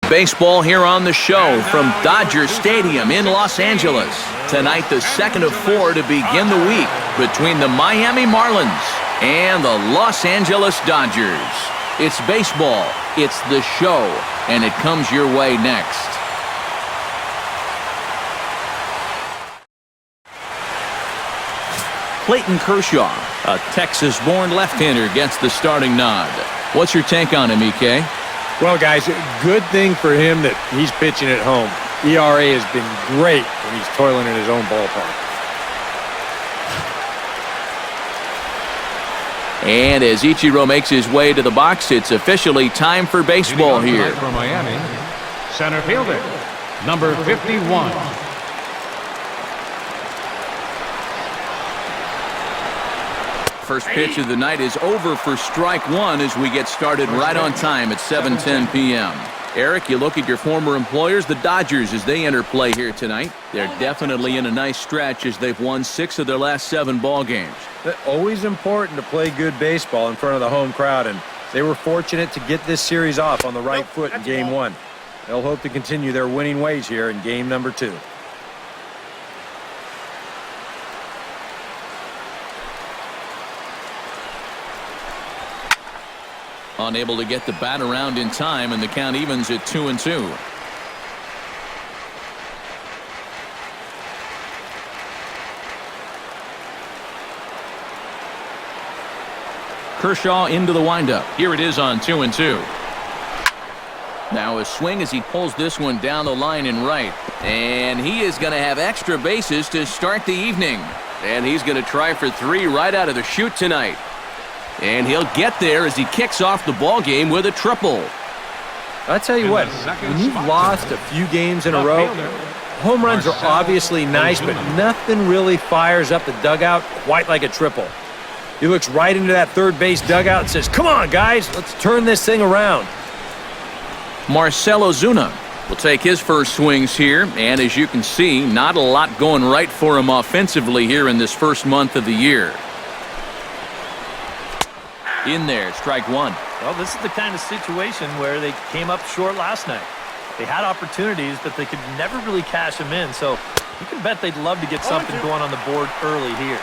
Baseball here on the show from Dodger Stadium in Los Angeles. Tonight, the second of 4 to begin the week between the Miami Marlins and the Los Angeles Dodgers. It's baseball, it's the show, and it comes your way next. Clayton Kershaw, a Texas-born left-hander, gets the starting nod. What's your take on him, EK? Well, guys, good thing for him that he's pitching at home. ERA has been great when he's toiling in his own ballpark. And as Ichiro makes his way to the box, it's officially time for baseball here. For Miami, center fielder, number 51. First pitch of the night is over for strike one as we get started right on time at 7:10 p.m. Eric, you look at your former employers, the Dodgers, as they enter play here tonight. They're definitely in a nice stretch as they've won 6 of their last 7 ball games. It's always important to play good baseball in front of the home crowd, and they were fortunate to get this series off on the right foot in Game 1. They'll hope to continue their winning ways here in Game number 2. Unable to get the bat around in time, and the count evens at 2-2. Kershaw into the windup. Here it is on 2-2. Now a swing as he pulls this one down the line and right. And he is going to have extra bases to start the evening. And he's going to try for 3 right out of the chute tonight. And he'll get there as he kicks off the ball game with a triple. I'll tell you what, when you've lost a few games in a row, home runs are obviously nice, but nothing really fires up the dugout quite like a triple. He looks right into that third base dugout and says, "Come on, guys, let's turn this thing around." Marcell Ozuna will take his first swings here, and as you can see, not a lot going right for him offensively here in this first month of the year. In there, strike one. Well, this is the kind of situation where they came up short last night. They had opportunities, but they could never really cash them in. So you can bet they'd love to get something going on the board early here.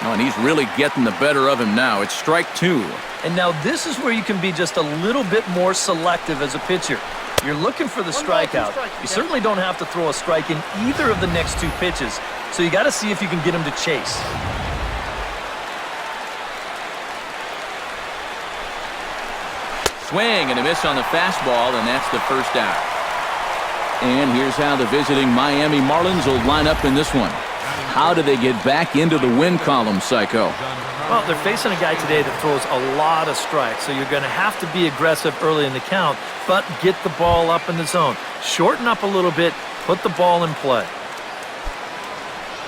Oh, and he's really getting the better of him now. It's strike 2. And now this is where you can be just a little bit more selective as a pitcher. You're looking for the strikeout. You certainly don't have to throw a strike in either of the next 2 pitches. So you got to see if you can get him to chase. Swing and a miss on the fastball, and that's the first out. And here's how the visiting Miami Marlins will line up in this one. How do they get back into the win column, Psycho? Well, they're facing a guy today that throws a lot of strikes, so you're going to have to be aggressive early in the count, but get the ball up in the zone. Shorten up a little bit, put the ball in play.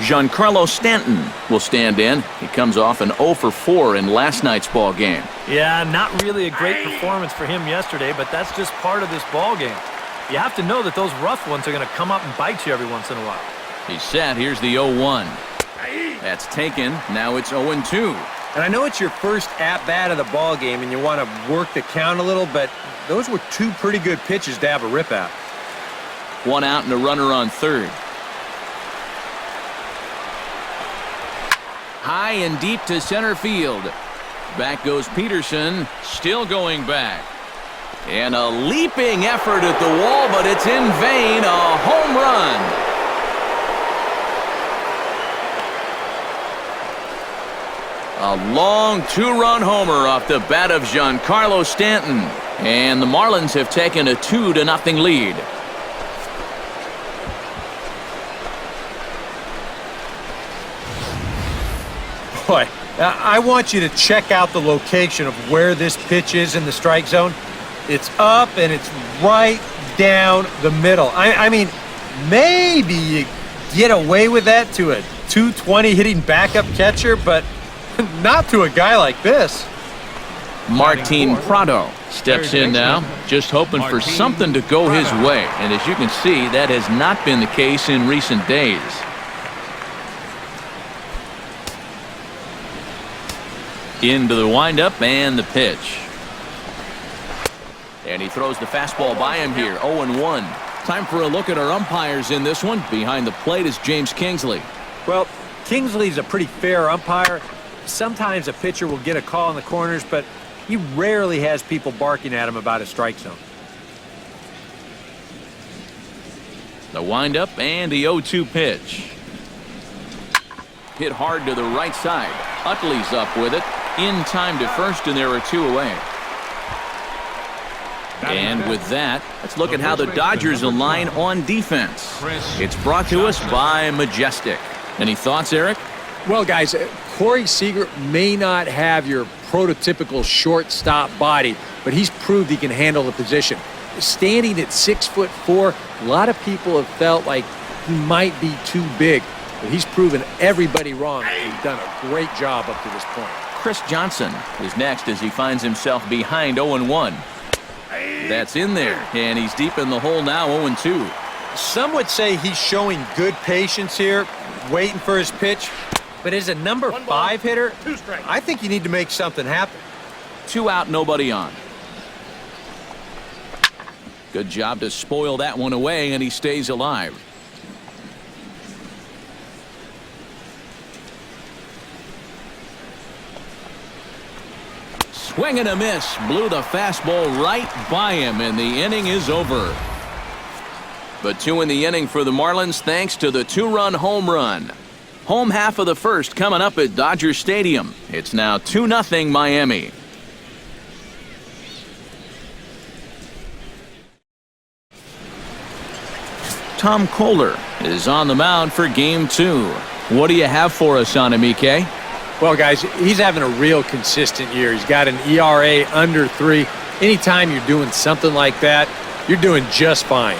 Giancarlo Stanton will stand in. He comes off an 0 for 4 in last night's ball game. Yeah, not really a great performance for him yesterday, but that's just part of this ball game. You have to know that those rough ones are going to come up and bite you every once in a while. He's set. Here's the 0-1. That's taken. Now it's 0-2. And I know it's your first at-bat of the ball game and you want to work the count a little, but those were 2 pretty good pitches to have a rip at. 1 out and a runner on third. High and deep to center field. Back goes Peterson, still going back. And a leaping effort at the wall, but it's in vain. A home run. A long 2-run homer off the bat of Giancarlo Stanton. And the Marlins have taken a 2-0 lead. Boy, I want you to check out the location of where this pitch is in the strike zone. It's up and it's right down the middle. I mean, maybe you get away with that to a 220 hitting backup catcher, but not to a guy like this. Martin Prado steps in now, just hoping for something to go his way. And as you can see, that has not been the case in recent days. Into the windup and the pitch. And he throws the fastball by him here, 0-1. Time for a look at our umpires in this one. Behind the plate is James Kingsley. Well, Kingsley's a pretty fair umpire. Sometimes a pitcher will get a call in the corners, but he rarely has people barking at him about a strike zone. The windup and the 0-2 pitch. Hit hard to the right side. Utley's up with it. In time to first, and there are 2 away. And with that, let's look at how the Dodgers align on defense. It's brought to us by Majestic. Any thoughts, Eric? Well, guys, Corey Seager may not have your prototypical shortstop body, but he's proved he can handle the position. Standing at 6'4", a lot of people have felt like he might be too big, but he's proven everybody wrong. He's done a great job up to this point. Chris Johnson is next as he finds himself behind 0-1. That's in there, and he's deep in the hole now, 0-2. Some would say he's showing good patience here, waiting for his pitch. But as a number 5 hitter, I think you need to make something happen. 2 out, nobody on. Good job to spoil that one away, and he stays alive. Swing and a miss. Blew the fastball right by him, and the inning is over. But 2 in the inning for the Marlins thanks to the 2-run home run. Home half of the first coming up at Dodger Stadium. It's now 2-0 Miami. Tom Kohler is on the mound for Game 2. What do you have for us on him, EK? Well, guys, he's having a real consistent year. He's got an ERA under 3. Anytime you're doing something like that, you're doing just fine.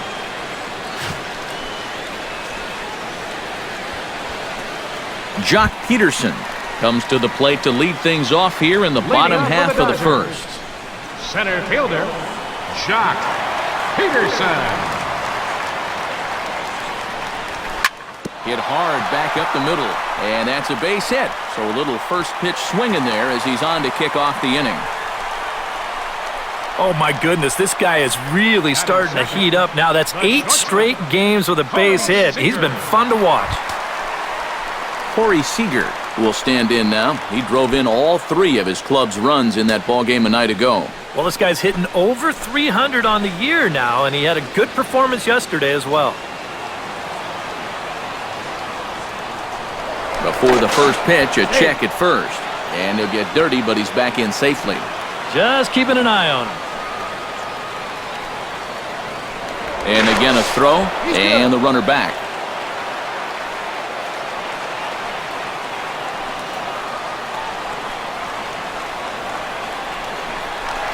Jock Peterson comes to the plate to lead things off here in the bottom half of the first. Center fielder, Jock Peterson. Hit hard back up the middle, and that's a base hit. So a little first pitch swing in there as he's on to kick off the inning. Oh my goodness, this guy is really starting to heat up now. That's 8 straight games with a base hit. He's been fun to watch. Corey Seager will stand in now. He drove in all 3 of his club's runs in that ball game a night ago. Well, this guy's hitting over 300 on the year now, and he had a good performance yesterday as well. Before the first pitch, a check at first. And he'll get dirty, but he's back in safely. Just keeping an eye on him. And again a throw, and the runner back.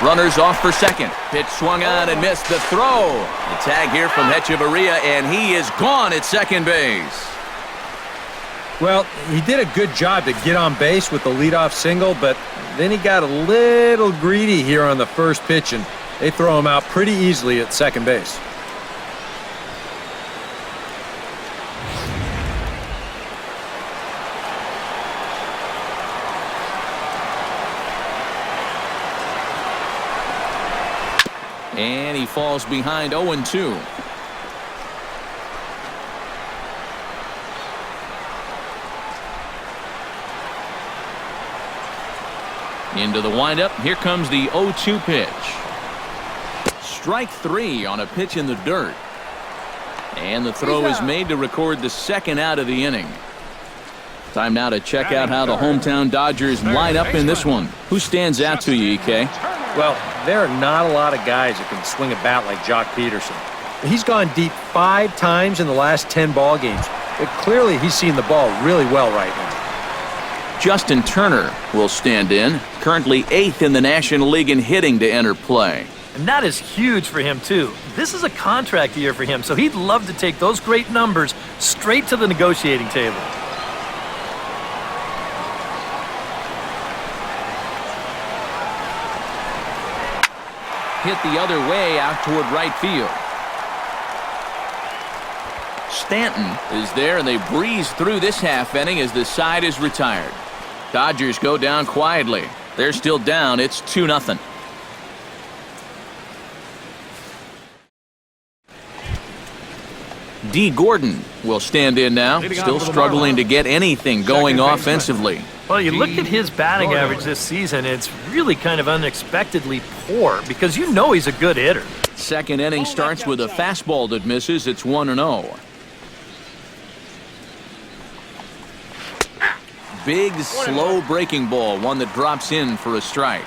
Runners off for second. Pitch swung on and missed the throw. The tag here from Hechavarria, and he is gone at second base. Well, he did a good job to get on base with the leadoff single, but then he got a little greedy here on the first pitch, and they throw him out pretty easily at second base. And he falls behind 0-2. Into the windup. Here comes the 0-2 pitch. Strike 3 on a pitch in the dirt. And the throw is made to record the second out of the inning. Time now to check out how the hometown Dodgers line up in this one. Who stands out to you, EK? Well, there are not a lot of guys that can swing a bat like Jock Peterson. He's gone deep 5 times in the last 10 ball games, but clearly he's seen the ball really well right now. Justin Turner will stand in, currently 8th in the National League in hitting to enter play. And that is huge for him, too. This is a contract year for him, so he'd love to take those great numbers straight to the negotiating table. Hit the other way out toward right field. Stanton is there, and they breeze through this half inning as the side is retired. Dodgers go down quietly. They're still down. It's 2-0. D. Gordon will stand in now, still struggling to get anything going offensively. Well, you look at his batting average this season, it's really kind of unexpectedly poor because you know he's a good hitter. Second inning starts with a fastball that misses. It's 1-0. Big, slow breaking ball, one that drops in for a strike.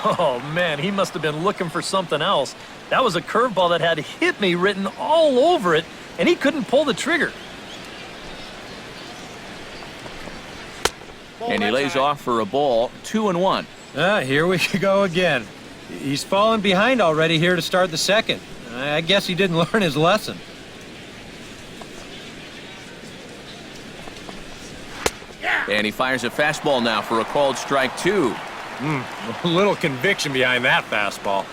Oh, man, he must have been looking for something else. That was a curveball that had "hit me" written all over it, and he couldn't pull the trigger. And he lays off for a ball, 2-1. Here we go again. He's fallen behind already here to start the second. I guess he didn't learn his lesson. And he fires a fastball now for a called strike 2. A little conviction behind that fastball.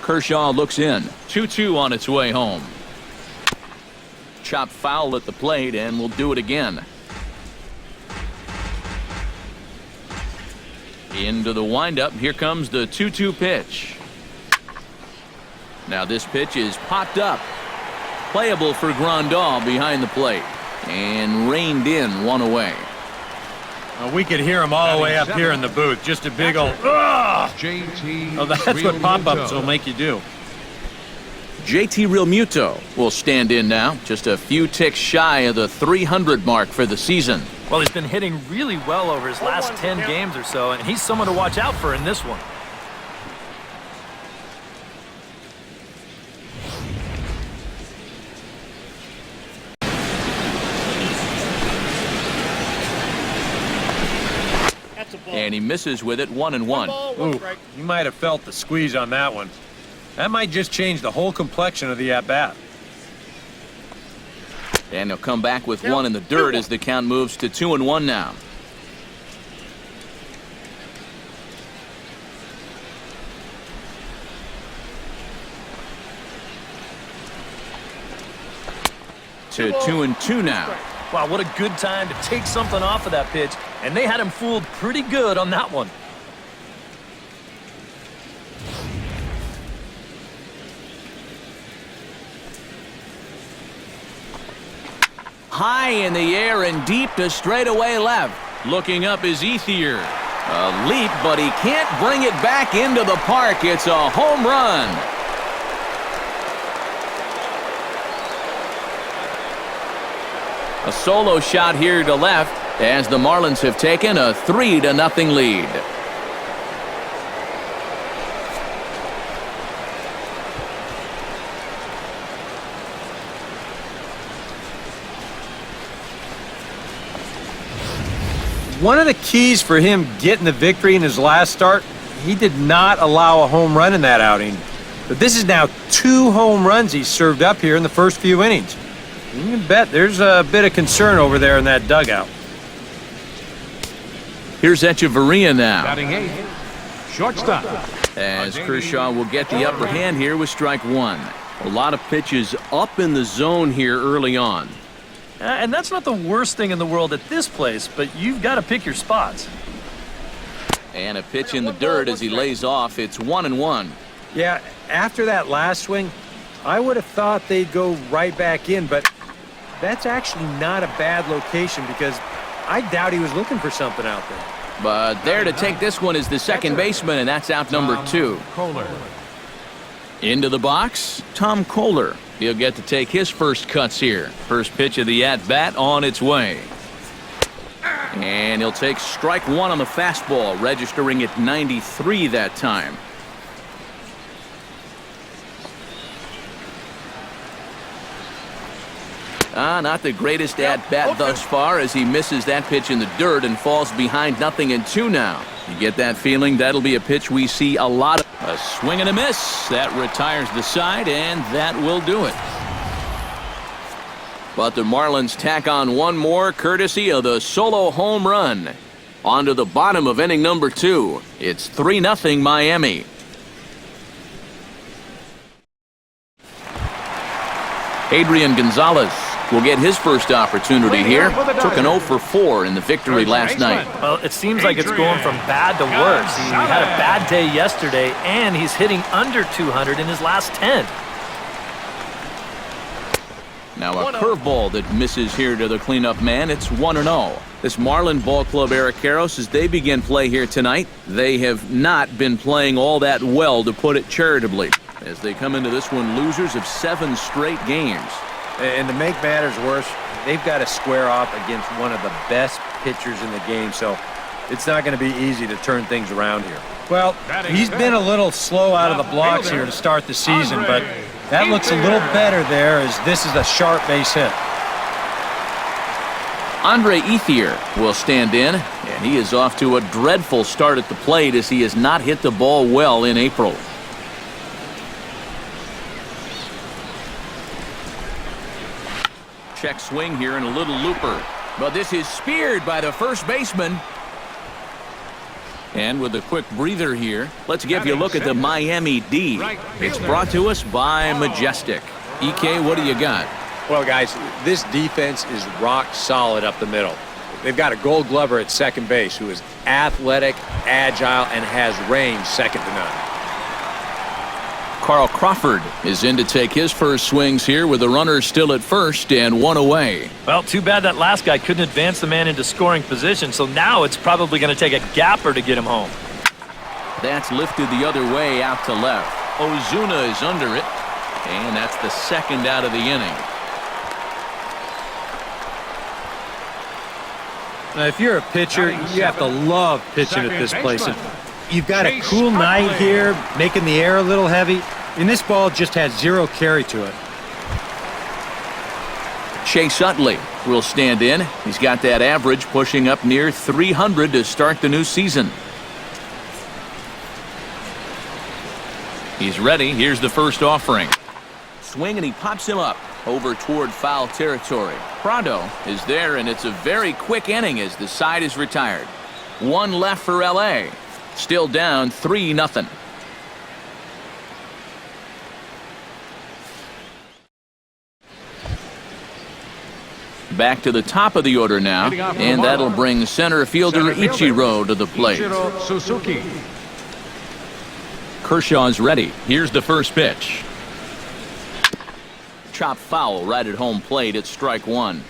Kershaw looks in. 2-2 on its way home. Chopped foul at the plate, and we'll do it again. Into the windup. Here comes the 2-2 pitch. Now this pitch is popped up. Playable for Grandal behind the plate. And reined in, one away. We could hear him all the way up here in the booth. Just a big old, ugh! Oh, that's what pop-ups will make you do. JT Realmuto will stand in now. Just a few ticks shy of the 300 mark for the season. Well, he's been hitting really well over his last 10 games or so, and he's someone to watch out for in this one. And he misses with it, 1-1. Ooh, you might have felt the squeeze on that one. That might just change the whole complexion of the at-bat. And he'll come back with one in the dirt as the count moves to 2-1 now. To 2-2 now. Wow, what a good time to take something off of that pitch, and they had him fooled pretty good on that one. High in the air and deep to straightaway left. Looking up is Ethier. A leap, but he can't bring it back into the park. It's a home run. A solo shot here to left as the Marlins have taken a 3-0 lead. One of the keys for him getting the victory in his last start, he did not allow a home run in that outing. But this is now 2 home runs he's served up here in the first few innings. You can bet there's a bit of concern over there in that dugout. Here's Echeverria now. Batting 8, shortstop. As Kershaw will get the upper hand here with strike 1. A lot of pitches up in the zone here early on. And that's not the worst thing in the world at this place, but you've got to pick your spots. And a pitch in the dirt as he lays off. It's 1-1. Yeah, after that last swing, I would have thought they'd go right back in, but that's actually not a bad location because I doubt he was looking for something out there. But there to take this one is the second baseman, and that's out number 2. Kohler. Into the box, Tom Kohler. He'll get to take his first cuts here. First pitch of the at-bat on its way. And he'll take strike 1 on the fastball, registering at 93 that time. Not the greatest at-bat thus far as he misses that pitch in the dirt and falls behind 0-2 now. You get that feeling that'll be a pitch we see a lot of. A swing and a miss. That retires the side, and that will do it. But the Marlins tack on one more courtesy of the solo home run. On to the bottom of inning number 2. It's 3-0 Miami. Adrian Gonzalez will get his first opportunity here. Took an 0 for 4 in the victory last night. Well, it seems like it's going from bad to worse. He had a bad day yesterday, and he's hitting under 200 in his last 10. Now a curveball that misses here to the cleanup man. It's 1-0. This Marlin Ball Club, Eric Karros, as they begin play here tonight, they have not been playing all that well, to put it charitably, as they come into this one losers of 7 straight games. And to make matters worse, they've got to square off against one of the best pitchers in the game, so it's not going to be easy to turn things around here. Well, he's been a little slow out of the blocks here to start the season, but that looks a little better there, as this is a sharp base hit. Andre Ethier will stand in, and he is off to a dreadful start at the plate, as he has not hit the ball well in April. Check swing here and a little looper, but this is speared by the first baseman. And with a quick breather here, let's give you a look at the Miami D. It's brought to us by Majestic. EK, what do you got? Well, guys, this defense is rock solid up the middle. They've got a Gold Glover at second base who is athletic, agile, and has range second to none. Carl Crawford is in to take his first swings here with the runner still at first and 1 away. Well, too bad that last guy couldn't advance the man into scoring position, so now it's probably going to take a gapper to get him home. That's lifted the other way out to left. Ozuna is under it, and that's the second out of the inning. Now, if you're a pitcher, you have to love pitching at this place. You've got a cool night here, making the air a little heavy, and this ball just has 0 carry to it. Chase Utley will stand in. He's got that average pushing up near 300 to start the new season. He's ready. Here's the first offering. Swing, and he pops him up over toward foul territory. Prado is there, and it's a very quick inning as the side is retired. 1 left for L.A. Still down 3-0. Back to the top of the order now, and that'll bring center fielder Ichiro to the plate. Suzuki. Kershaw's ready. Here's the first pitch. Chop foul right at home plate. It's strike 1.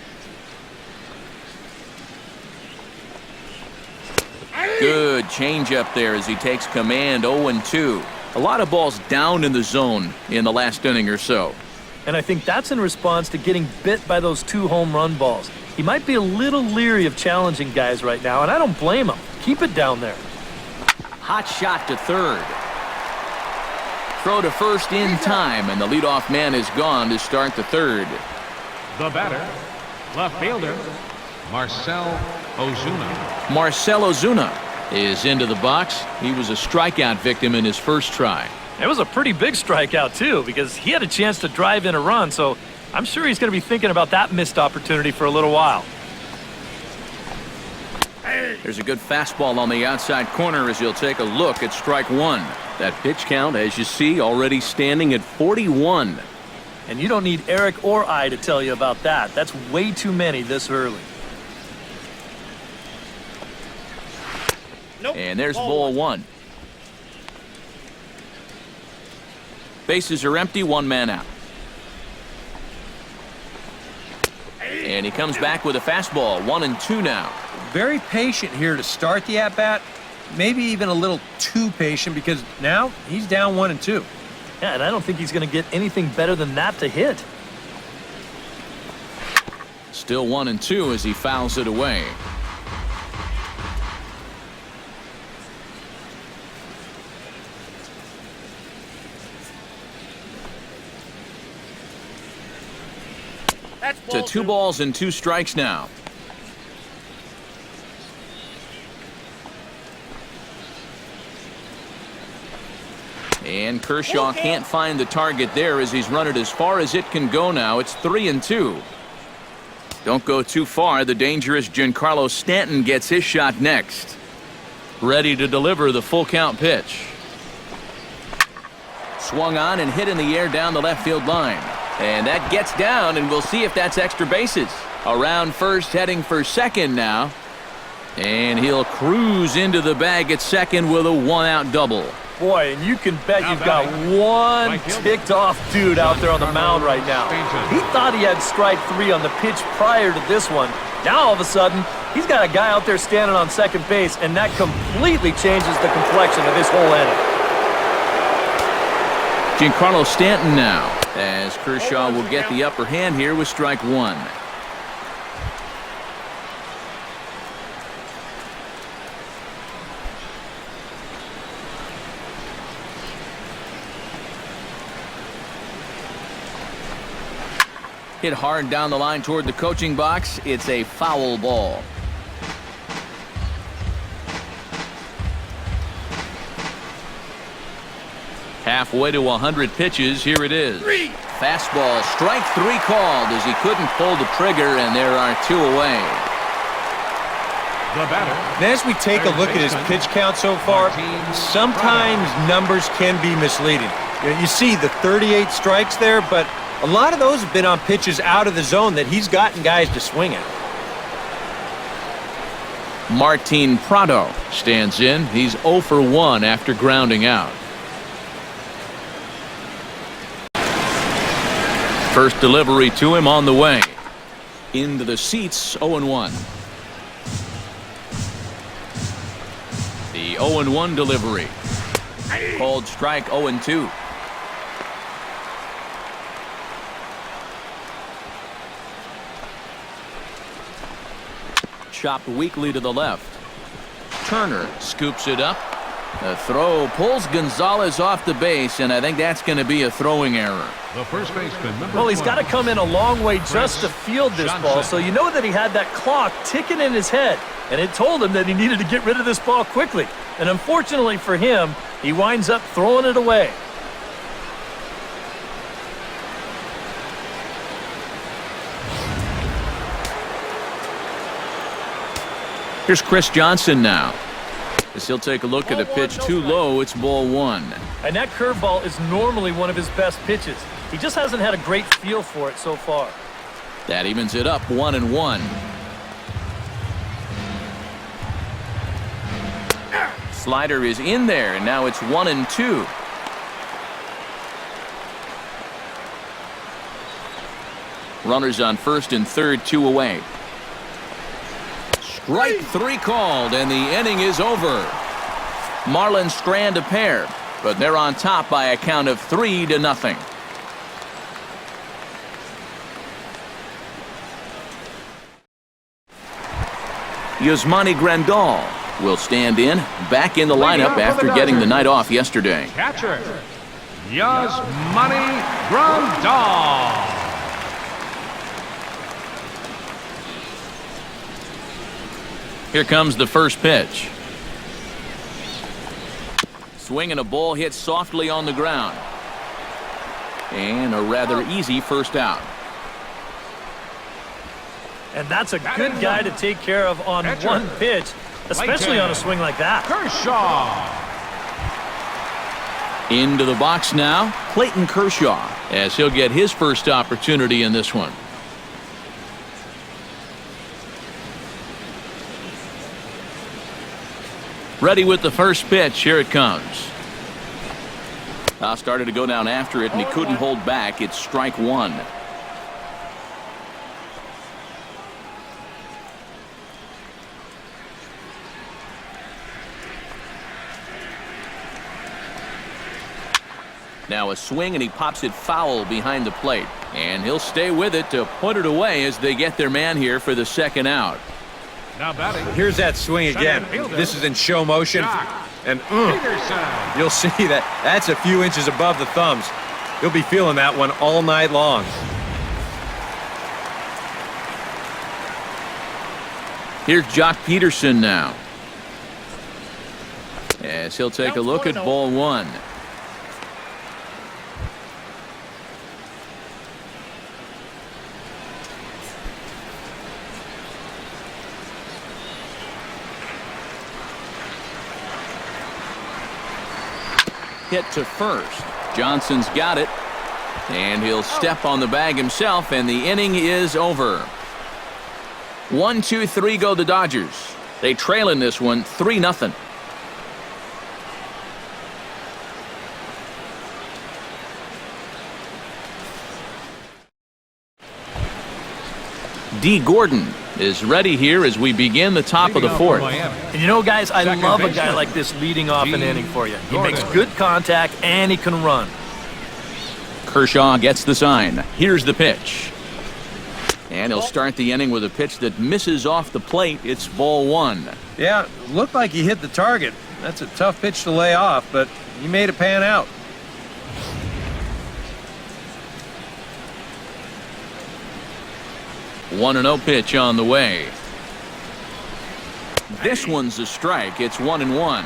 Good changeup there as he takes command. 0-2. A lot of balls down in the zone in the last inning or so. And I think that's in response to getting bit by those 2 home run balls. He might be a little leery of challenging guys right now, and I don't blame him. Keep it down there. Hot shot to third. Throw to first in time, and the leadoff man is gone to start the third. The batter, left fielder, Marcell Ozuna. Marcell Ozuna is into the box. He was a strikeout victim in his first try. It was a pretty big strikeout, too, because he had a chance to drive in a run, so I'm sure he's going to be thinking about that missed opportunity for a little while. There's a good fastball on the outside corner as he'll take a look at strike 1. That pitch count, as you see, already standing at 41. And you don't need Eric or I to tell you about that. That's way too many this early. And there's ball 1. Bases are empty, 1 man out. And he comes back with a fastball. 1-2 now. Very patient here to start the at-bat. Maybe even a little too patient, because now he's down 1-2. Yeah, and I don't think he's going to get anything better than that to hit. Still 1-2 as he fouls it away. To 2 balls and 2 strikes now. And Kershaw can't find the target there as he's run it as far as it can go now. It's 3-2. Don't go too far. The dangerous Giancarlo Stanton gets his shot next. Ready to deliver the full count pitch. Swung on and hit in the air down the left field line. And that gets down, and we'll see if that's extra bases. Around first, heading for second now. And he'll cruise into the bag at second with a 1-out double. Boy, and you can bet you've got one ticked-off dude out there on the mound right now. He thought he had strike 3 on the pitch prior to this one. Now, all of a sudden, he's got a guy out there standing on second base, and that completely changes the complexion of this whole inning. Giancarlo Stanton now, as Kershaw will get the upper hand here with strike 1. Hit hard down the line toward the coaching box. It's a foul ball. Halfway to 100 pitches. Here it is. Fastball, strike 3 called as he couldn't pull the trigger, and there are 2 away. The batter. And as we take a look at his pitch count so far, sometimes numbers can be misleading. You see the 38 strikes there, but a lot of those have been on pitches out of the zone that he's gotten guys to swing at. Martin Prado stands in. He's 0 for 1 after grounding out. First delivery to him on the way. Into the seats, 0-1. The 0-1 delivery. Called strike 0-2. Chopped weakly to the left. Turner scoops it up. The throw pulls Gonzalez off the base, and I think that's going to be a throwing error. The first baseman, Well, he's got to come in a long way just to field this ball, so you know that he had that clock ticking in his head, and it told him that he needed to get rid of this ball quickly. And unfortunately for him, he winds up throwing it away. Here's Chris Johnson now. As he'll take a look at a pitch too low, it's ball 1. And that curveball is normally one of his best pitches. He just hasn't had a great feel for it so far. That evens it up 1-1. Slider is in there, and now it's 1-2. Runners on first and third, 2 away. Strike 3 called, and the inning is over. Marlins strand a pair, but they're on top by a count of 3-0. Yasmani Grandal will stand in, back in the lineup after getting the night off yesterday. catcher, Yasmani Grandal. Here comes the first pitch. Swinging a ball hit softly on the ground. And a rather easy first out. And that's a good guy to take care of on one pitch, especially on a swing like that. Kershaw. Into the box now, Clayton Kershaw, as he'll get his first opportunity in this one. Ready with the first pitch. Here it comes. Started to go down after it, and he couldn't hold back. It's strike 1. Now a swing, and he pops it foul behind the plate. And he'll stay with it to put it away as they get their man here for the second out. Now batting. Here's that swing again. This is in show motion. And you'll see that's a few inches above the thumbs. You'll be feeling that one all night long. Here's Jock Peterson now, as he'll take a look at ball 1. Hit to first. Johnson's got it, and he'll step on the bag himself, and the inning is over. 1-2-3 go the Dodgers. They trail in this one 3-0. D. Gordon is ready here as we begin the top of the fourth. And you know, guys, I love a guy like this leading off an inning for you. He makes good contact and he can run. Kershaw gets the sign. Here's the pitch. And he'll start the inning with a pitch that misses off the plate. It's ball one. Yeah, looked like he hit the target. That's a tough pitch to lay off, but he made it pan out. 1-0 pitch on the way. This one's a strike. It's 1-1.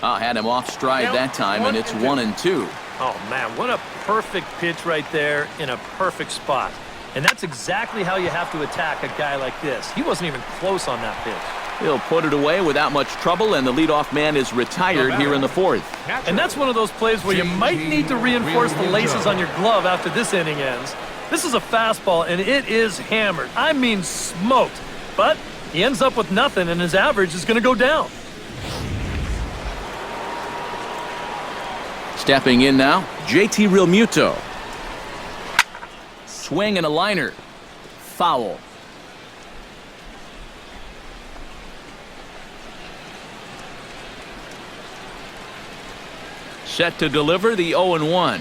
Had him off stride that time, and it's 1-2. Oh, man, what a perfect pitch right there in a perfect spot. And that's exactly how you have to attack a guy like this. He wasn't even close on that pitch. He'll put it away without much trouble, and the leadoff man is retired here in the fourth. And that's one of those plays where you might need to reinforce the laces on your glove after this inning ends. This is a fastball, and it is hammered. I mean smoked. But he ends up with nothing, and his average is going to go down. Stepping in now, JT Realmuto. Swing and a liner. Foul. Set to deliver the 0-1.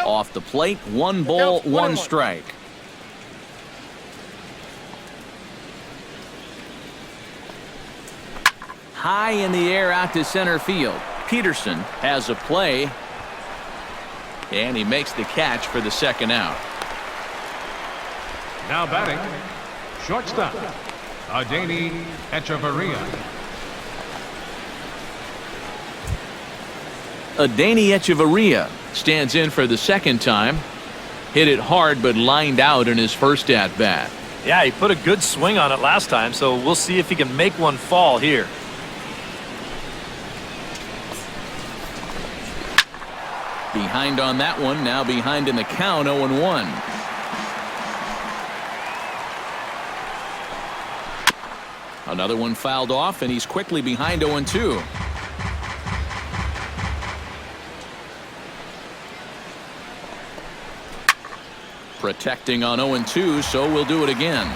Off the plate, 1 ball, 1 strike. High in the air out to center field. Peterson has a play, and he makes the catch for the second out. Now batting, shortstop, Adeiny Echeverria. Adeiny Echeverria stands in for the second time. Hit it hard, but lined out in his first at-bat. Yeah, he put a good swing on it last time, so we'll see if he can make one fall here. Behind on that one, now behind in the count, 0-1. Another one fouled off, and he's quickly behind 0-2. Protecting on 0-2, so we'll do it again.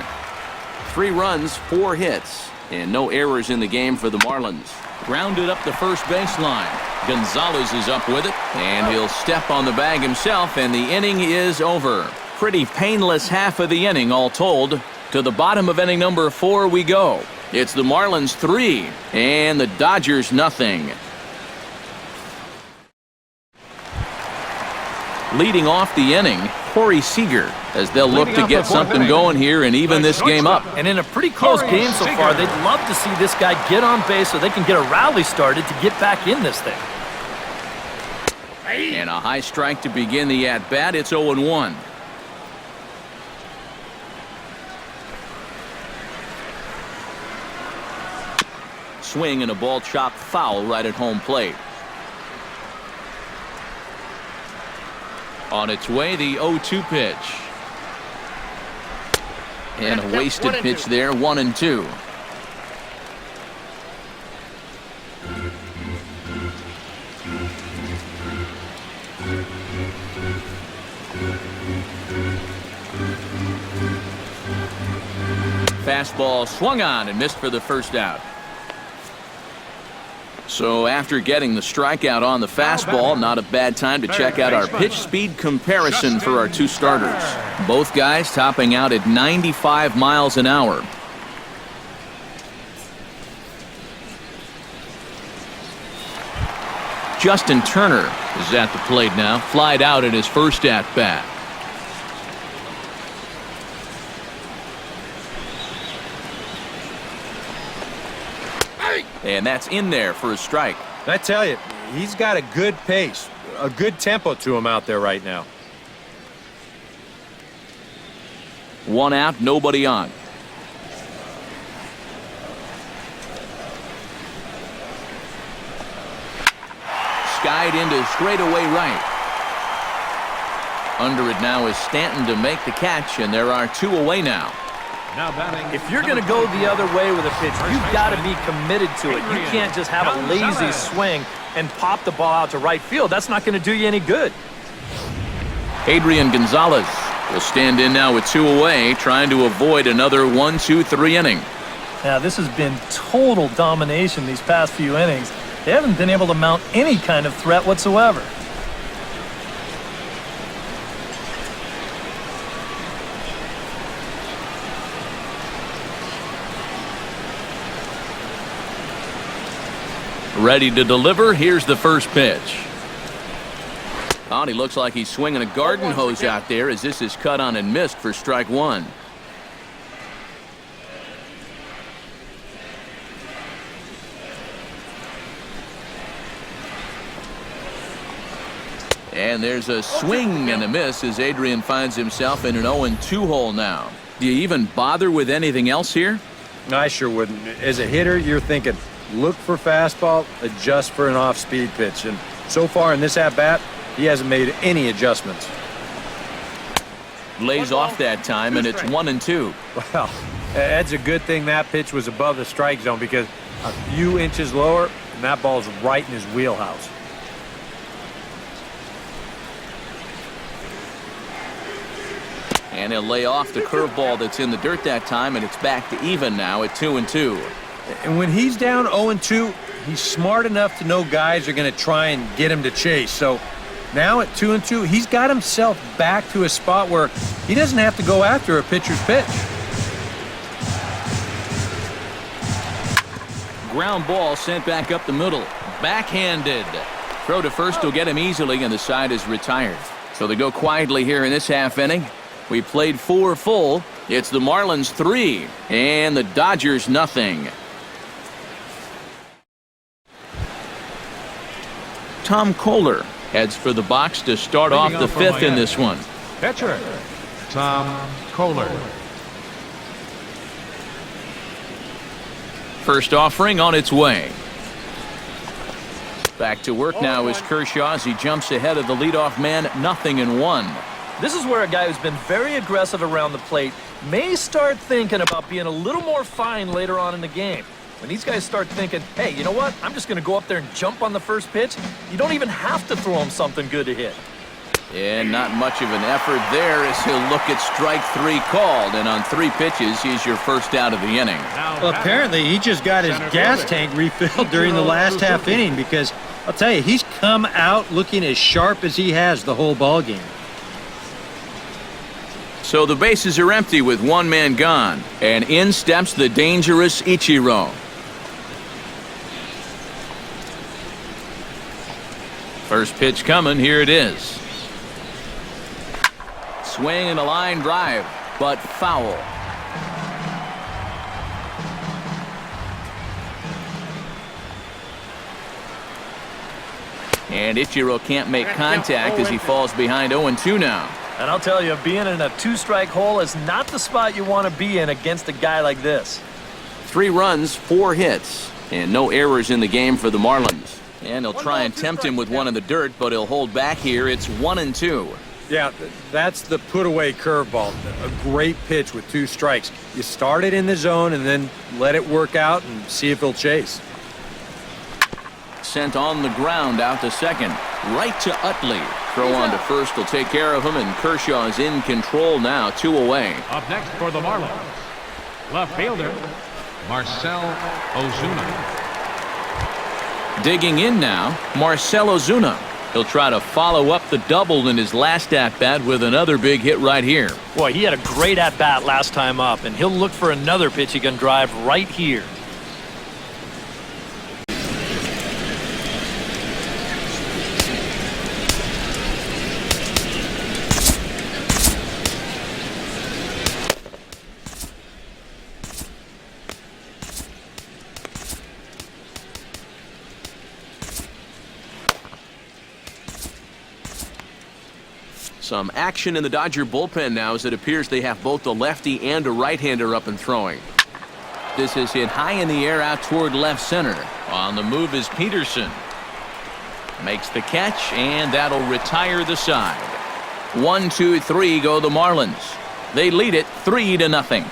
3 runs, 4 hits, and no errors in the game for the Marlins. Grounded up the first baseline. Gonzalez is up with it, and he'll step on the bag himself, and the inning is over. Pretty painless half of the inning, all told. To the bottom of inning number 4 we go. It's the Marlins 3, and the Dodgers nothing. Leading off the inning, Corey Seager, as they'll look to get something going here and even this game up. And in a pretty close game so far, they'd love to see this guy get on base so they can get a rally started to get back in this thing. And a high strike to begin the at-bat. It's 0-1. Swing and a ball chopped foul right at home plate. On its way, the 0-2 pitch. And a wasted pitch there, 1-2. Fastball swung on and missed for the first out. So after getting the strikeout on the fastball, not a bad time to check out our pitch speed comparison for our 2 starters. Both guys topping out at 95 miles an hour. Justin Turner is at the plate now, flied out at his first at-bat. And that's in there for a strike. I tell you, he's got a good pace, a good tempo to him out there right now. 1 out, nobody on. Skied into straightaway right. Under it now is Stanton to make the catch, and there are 2 away now. Now batting. If you're going to go the other way with a pitch, you've got to be committed to it. You can't just have a lazy swing and pop the ball out to right field. That's not going to do you any good. Adrian Gonzalez will stand in now with 2 away, trying to avoid another 1-2-3 inning. Now, this has been total domination these past few innings. They haven't been able to mount any kind of threat whatsoever. Ready to deliver. Here's the first pitch. Oh, and he looks like he's swinging a garden hose out there as this is cut on and missed for strike 1. And there's a swing and a miss as Adrian finds himself in an 0-2 hole now. Do you even bother with anything else here? I sure wouldn't. As a hitter, you're thinking, look for fastball, adjust for an off-speed pitch. And so far in this at-bat, he hasn't made any adjustments. Lays off that time, and it's 1-2. Well, that's a good thing that pitch was above the strike zone, because a few inches lower, and that ball's right in his wheelhouse. And he'll lay off the curveball that's in the dirt that time, and it's back to even now at 2-2. And when he's down 0-2, he's smart enough to know guys are going to try and get him to chase. So now at 2-2, he's got himself back to a spot where he doesn't have to go after a pitcher's pitch. Ground ball sent back up the middle. Backhanded. Throw to first will get him easily, and the side is retired. So they go quietly here in this half inning. We played 4 full. It's the Marlins 3 and the Dodgers nothing. Tom Kohler heads for the box to start off the 5th in this one. Pitcher, Tom Kohler. First offering on its way. Back to work now is Kershaw as he jumps ahead of the leadoff man, 0-1. This is where a guy who's been very aggressive around the plate may start thinking about being a little more fine later on in the game. When these guys start thinking, hey, you know what? I'm just going to go up there and jump on the first pitch. You don't even have to throw him something good to hit. And not much of an effort there as he'll look at strike 3 called. And on 3 pitches, he's your first out of the inning. Well, apparently he just got his gas tank refilled during the last half inning, because I'll tell you, he's come out looking as sharp as he has the whole ball game. So the bases are empty with 1 man gone. And in steps the dangerous Ichiro. First pitch coming. Here it is. Swing and a line drive, but foul. And Ichiro can't make contact as he falls behind 0-2 now. And I'll tell you, being in a 2-strike hole is not the spot you want to be in against a guy like this. 3 runs, 4 hits, and no errors in the game for the Marlins. And he'll try and tempt him with one in the dirt, but he'll hold back here. It's 1-2. Yeah, that's the put-away curveball. A great pitch with 2 strikes. You start it in the zone and then let it work out and see if he'll chase. Sent on the ground out to second. Right to Utley. Throw on to first will take care of him, and Kershaw is in control now, 2 away. Up next for the Marlins, left fielder, Marcell Ozuna. Digging in now, Marcell Ozuna. He'll try to follow up the double in his last at-bat with another big hit right here. Boy, he had a great at-bat last time up, and he'll look for another pitch he can drive right here. Some action in the Dodger bullpen now as it appears they have both a lefty and a right-hander up and throwing. This is hit high in the air out toward left center. On the move is Peterson. Makes the catch, and that'll retire the side. 1, 2, 3 go the Marlins. They lead it 3-0.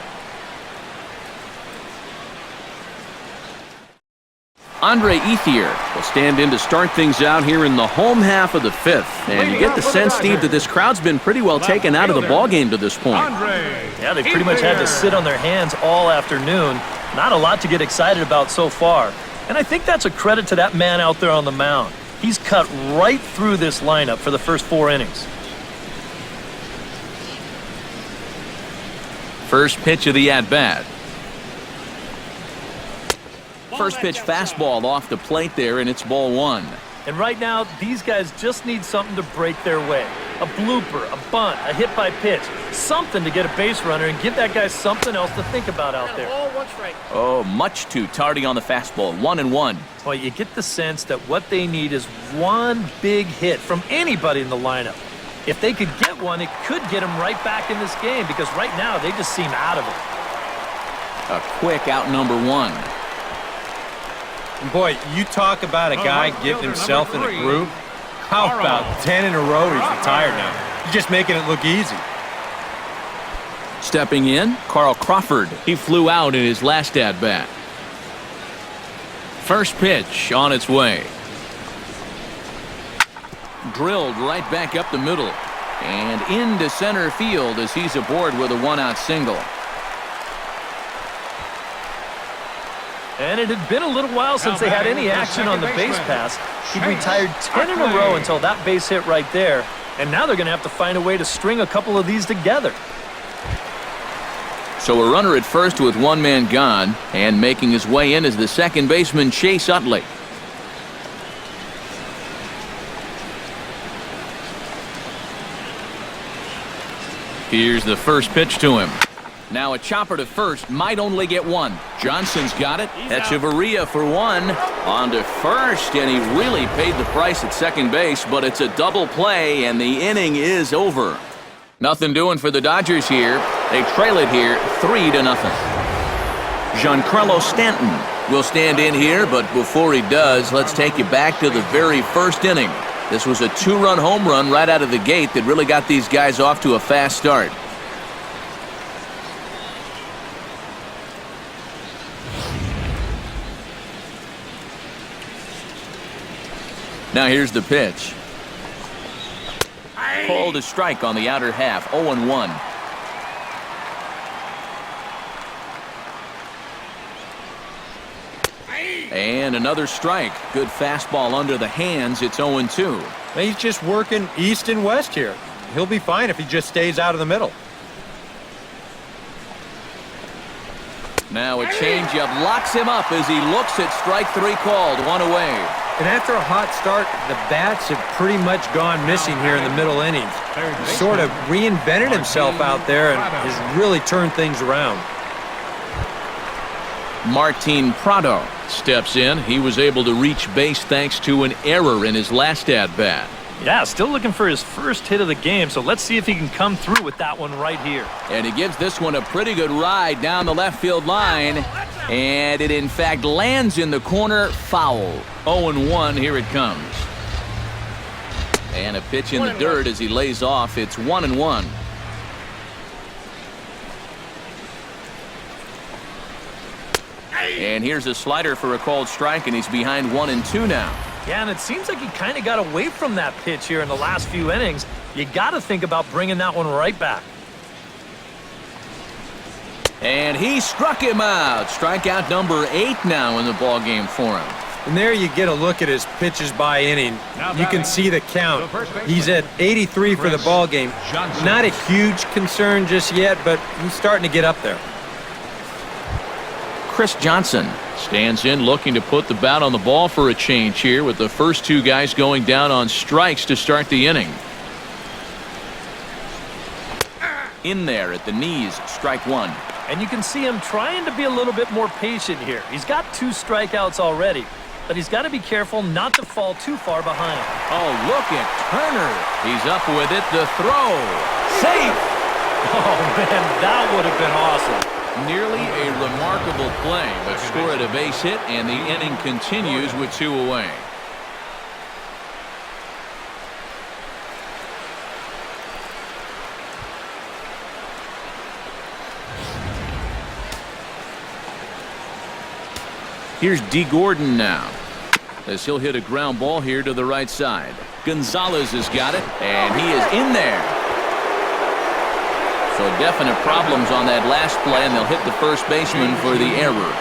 Andre Ethier will stand in to start things out here in the home half of the fifth. And you get the sense, Steve, that this crowd's been pretty well taken out of the ballgame to this point. Yeah, they pretty much had to sit on their hands all afternoon. Not a lot to get excited about so far. And I think that's a credit to that man out there on the mound. He's cut right through this lineup for the first 4 innings. First pitch of the at-bat. First pitch fastball off the plate there, and it's ball 1. And right now, these guys just need something to break their way. A blooper, a bunt, a hit by pitch. Something to get a base runner and give that guy something else to think about out there. Oh, much too tardy on the fastball. 1-1. Well, you get the sense that what they need is one big hit from anybody in the lineup. If they could get one, it could get them right back in this game because right now they just seem out of it. A quick out number 1. And boy, you talk about a guy getting himself in a groove. How about 10 in a row he's retired now? He's just making it look easy. Stepping in, Carl Crawford. He flew out in his last at-bat. First pitch on its way. Drilled right back up the middle. And into center field as he's aboard with a 1-out single. And it had been a little while since they had any action on the base pass. He retired 10 in a row until that base hit right there. And now they're going to have to find a way to string a couple of these together. So a runner at first with 1 man gone, and making his way in is the second baseman Chase Utley. Here's the first pitch to him. Now a chopper to first, might only get 1. Johnson's got it. Echeverria for 1. On to first, and he really paid the price at second base, but it's a double play, and the inning is over. Nothing doing for the Dodgers here. They trail it here 3-0. Giancarlo Stanton will stand in here, but before he does, let's take you back to the very first inning. This was a 2-run home run right out of the gate that really got these guys off to a fast start. Now here's the pitch. Called a strike on the outer half, 0-1. And another strike. Good fastball under the hands. It's 0-2. He's just working east and west here. He'll be fine if he just stays out of the middle. Now a changeup locks him up as he looks at strike 3 called. 1 away. And after a hot start, the bats have pretty much gone missing here in the middle innings. He sort of reinvented himself out there and has really turned things around. Martin Prado steps in. He was able to reach base thanks to an error in his last at-bat. Yeah, still looking for his first hit of the game, so let's see if he can come through with that one right here. And he gives this one a pretty good ride down the left field line. And it, in fact, lands in the corner, foul. 0-1, here it comes. And a pitch in the dirt as he lays off. It's 1-1. And here's a slider for a called strike, and he's behind 1-2 now. Yeah, and it seems like he kind of got away from that pitch here in the last few innings. You got to think about bringing that one right back. And he struck him out. Strikeout number 8 now in the ballgame for him. And there you get a look at his pitches by inning. You can see the count. He's at 83 for the ballgame. Not a huge concern just yet, but he's starting to get up there. Chris Johnson stands in looking to put the bat on the ball for a change here with the first 2 guys going down on strikes to start the inning. In there at the knees, strike 1. And you can see him trying to be a little bit more patient here. He's got 2 strikeouts already, but he's got to be careful not to fall too far behind. Oh, look at Turner. He's up with it. The throw. Safe. Oh, man, that would have been awesome. Nearly a remarkable play, but scored a base hit, and the inning continues with 2 away. Here's D. Gordon now, as he'll hit a ground ball here to the right side. Gonzalez has got it, and he is in there. So definite problems on that last play, and they'll hit the first baseman for the error.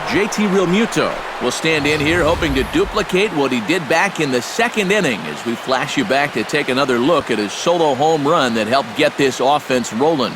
JT Realmuto will stand in here hoping to duplicate what he did back in the second inning, as we flash you back to take another look at his solo home run that helped get this offense rolling.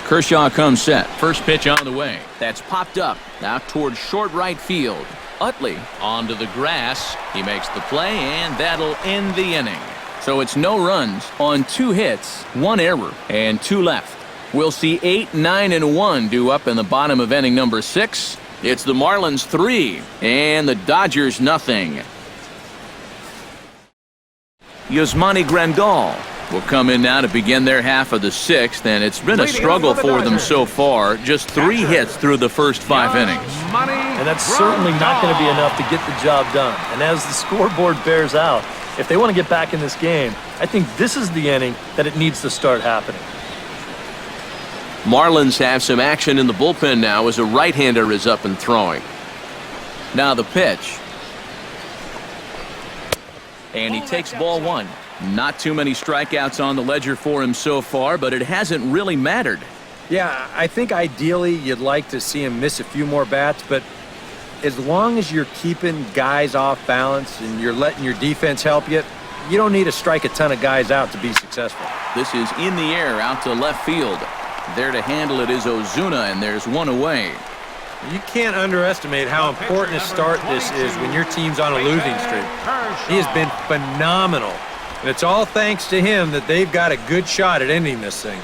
Kershaw comes set. First pitch on the way. That's popped up out towards short right field. Utley onto the grass. He makes the play, and that'll end the inning. So it's no runs on 2 hits, 1 error, and 2 left. We'll see 8, 9, and 1 due up in the bottom of inning number 6. It's the Marlins 3 and the Dodgers nothing. Yasmani Grandal will come in now to begin their half of the 6th, and it's been a struggle for them so far. Just 3 hits through the first 5 innings. And that's certainly not going to be enough to get the job done. And as the scoreboard bears out, if they want to get back in this game, I think this is the inning that it needs to start happening. Marlins have some action in the bullpen now as a right-hander is up and throwing. Now the pitch. And he takes ball 1. Not too many strikeouts on the ledger for him so far, but it hasn't really mattered. Yeah, I think ideally you'd like to see him miss a few more bats, but as long as you're keeping guys off balance and you're letting your defense help you, you don't need to strike a ton of guys out to be successful. This is in the air out to left field. There to handle it is Ozuna, and there's 1 away. You can't underestimate how important a start this is when your team's on a losing streak. He has been phenomenal, and it's all thanks to him that they've got a good shot at ending this thing.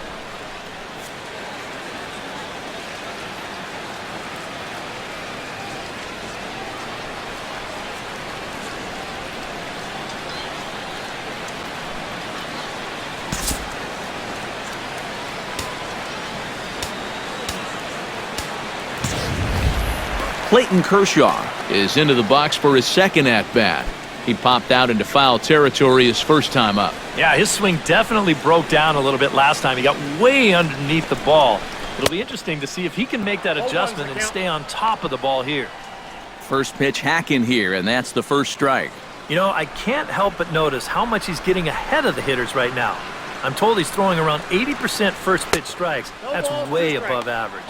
Clayton Kershaw is into the box for his second at-bat. He popped out into foul territory his first time up. Yeah, his swing definitely broke down a little bit last time. He got way underneath the ball. It'll be interesting to see if he can make that adjustment and stay on top of the ball here. First pitch hacking here, and that's the first strike. You know, I can't help but notice how much he's getting ahead of the hitters right now. I'm told he's throwing around 80% first pitch strikes. That's way above average.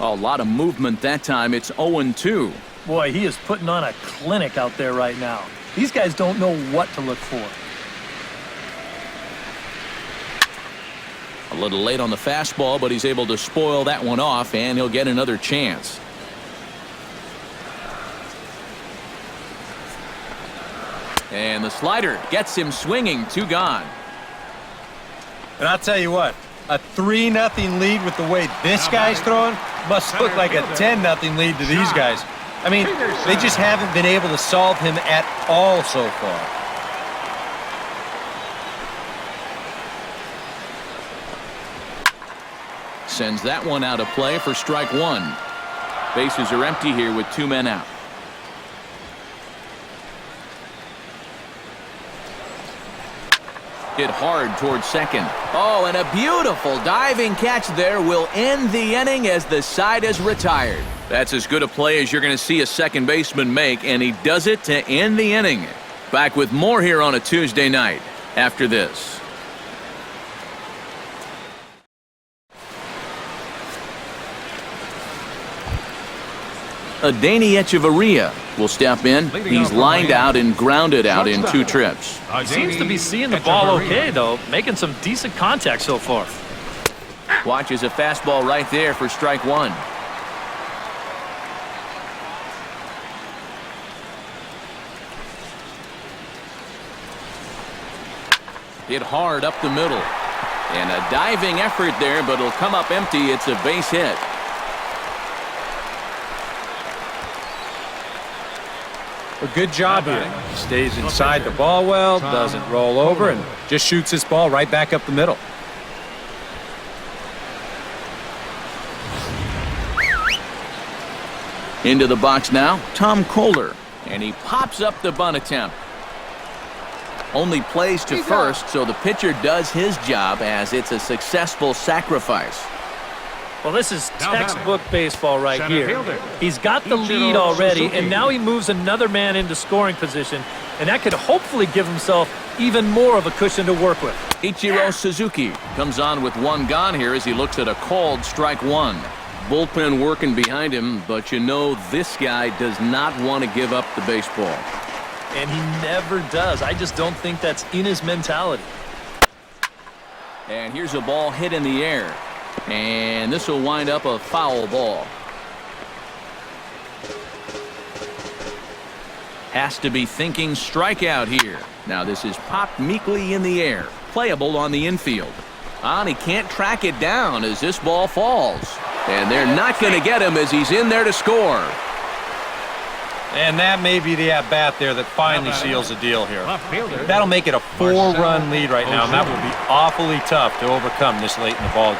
A lot of movement that time. It's 0-2. Boy, he is putting on a clinic out there right now. These guys don't know what to look for. A little late on the fastball, but he's able to spoil that one off, and he'll get another chance. And the slider gets him swinging. 2 gone. And I'll tell you what, a 3-0 lead with the way this guy's throwing must look like a 10-0 lead to these guys. I mean, they just haven't been able to solve him at all so far. Sends that one out of play for strike 1. Bases are empty here with 2 men out. Hit hard towards second. Oh, and a beautiful diving catch there will end the inning as the side is retired. That's as good a play as you're going to see a second baseman make, and he does it to end the inning. Back with more here on a Tuesday night after this. Adeiny Echeverria will step in. He's lined out and grounded out in 2 trips. He seems to be seeing the ball okay, though, making some decent contact so far. Watches a fastball right there for strike 1. Hit hard up the middle. And a diving effort there, but it'll come up empty. It's a base hit. A good job here. He stays inside the ball well, doesn't roll over, and just shoots this ball right back up the middle. Into the box now, Tom Kohler. And he pops up the bunt attempt. only plays to first, so the pitcher does his job as it's a successful sacrifice. Well, this is textbook baseball right Center here. fielder. He's got the lead already, and now he moves another man into scoring position, and that could hopefully give himself even more of a cushion to work with. Ichiro Suzuki comes on with one gone here as he looks at a called strike one. Bullpen working behind him, but you know this guy does not want to give up the baseball. And he never does. I just don't think that's in his mentality. And here's a ball hit in the air. And this will wind up a foul ball. Has to be thinking strikeout here. Now this is popped meekly in the air. Playable on the infield. And he can't track it down as this ball falls. And they're not going to get him as he's in there to score. And that may be the at-bat there that finally seals the deal here. Left fielder. That'll make it a 4-run lead right now, and that will be awfully tough to overcome this late in the ballgame.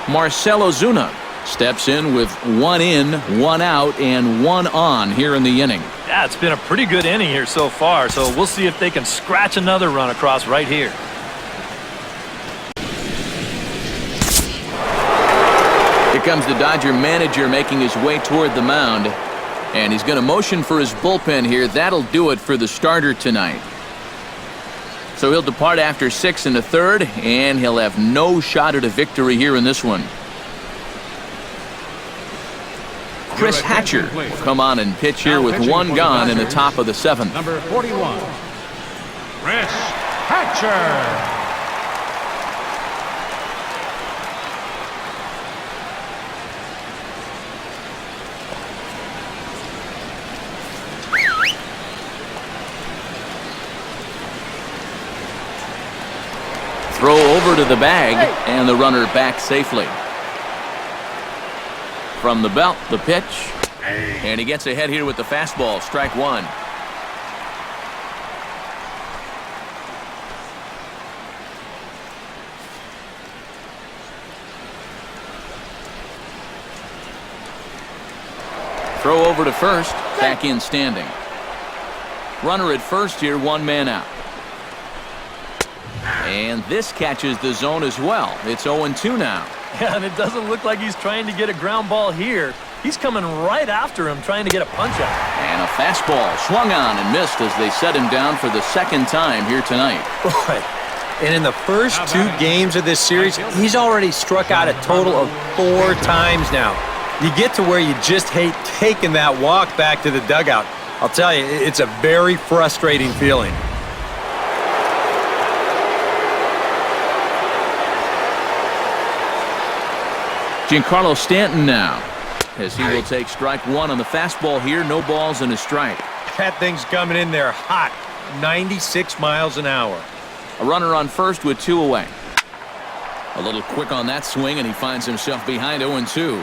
Marcell Ozuna steps in with 1 in, 1 out, and 1 on here in the inning. Yeah, it's been a pretty good inning here so far, so we'll see if they can scratch another run across right here. Here comes the Dodger manager making his way toward the mound. And he's going to motion for his bullpen here. That'll do it for the starter tonight. So he'll depart after 6 1/3, and he'll have no shot at a victory here in this one. Chris Hatcher will come on and pitch here with 1 gone in the top of the 7th. Number 41, Chris Hatcher. Throw over to the bag, and the runner back safely. From the belt, the pitch. And he gets ahead here with the fastball, strike 1. Throw over to first, back in standing. Runner at first here, 1 man out. And this catches the zone as well. It's 0-2 now. Yeah, and it doesn't look like he's trying to get a ground ball here. He's coming right after him, trying to get a punch out. And a fastball swung on and missed as they set him down for the 2nd time here tonight. Boy, and in the first 2 games of this series, he's already struck out a total of 4 times now. You get to where you just hate taking that walk back to the dugout. I'll tell you, it's a very frustrating feeling. Giancarlo Stanton now, as he will take strike 1 on the fastball here. No balls and a strike. That thing's coming in there hot, 96 miles an hour. A runner on first with 2 away. A little quick on that swing, and he finds himself behind 0-2.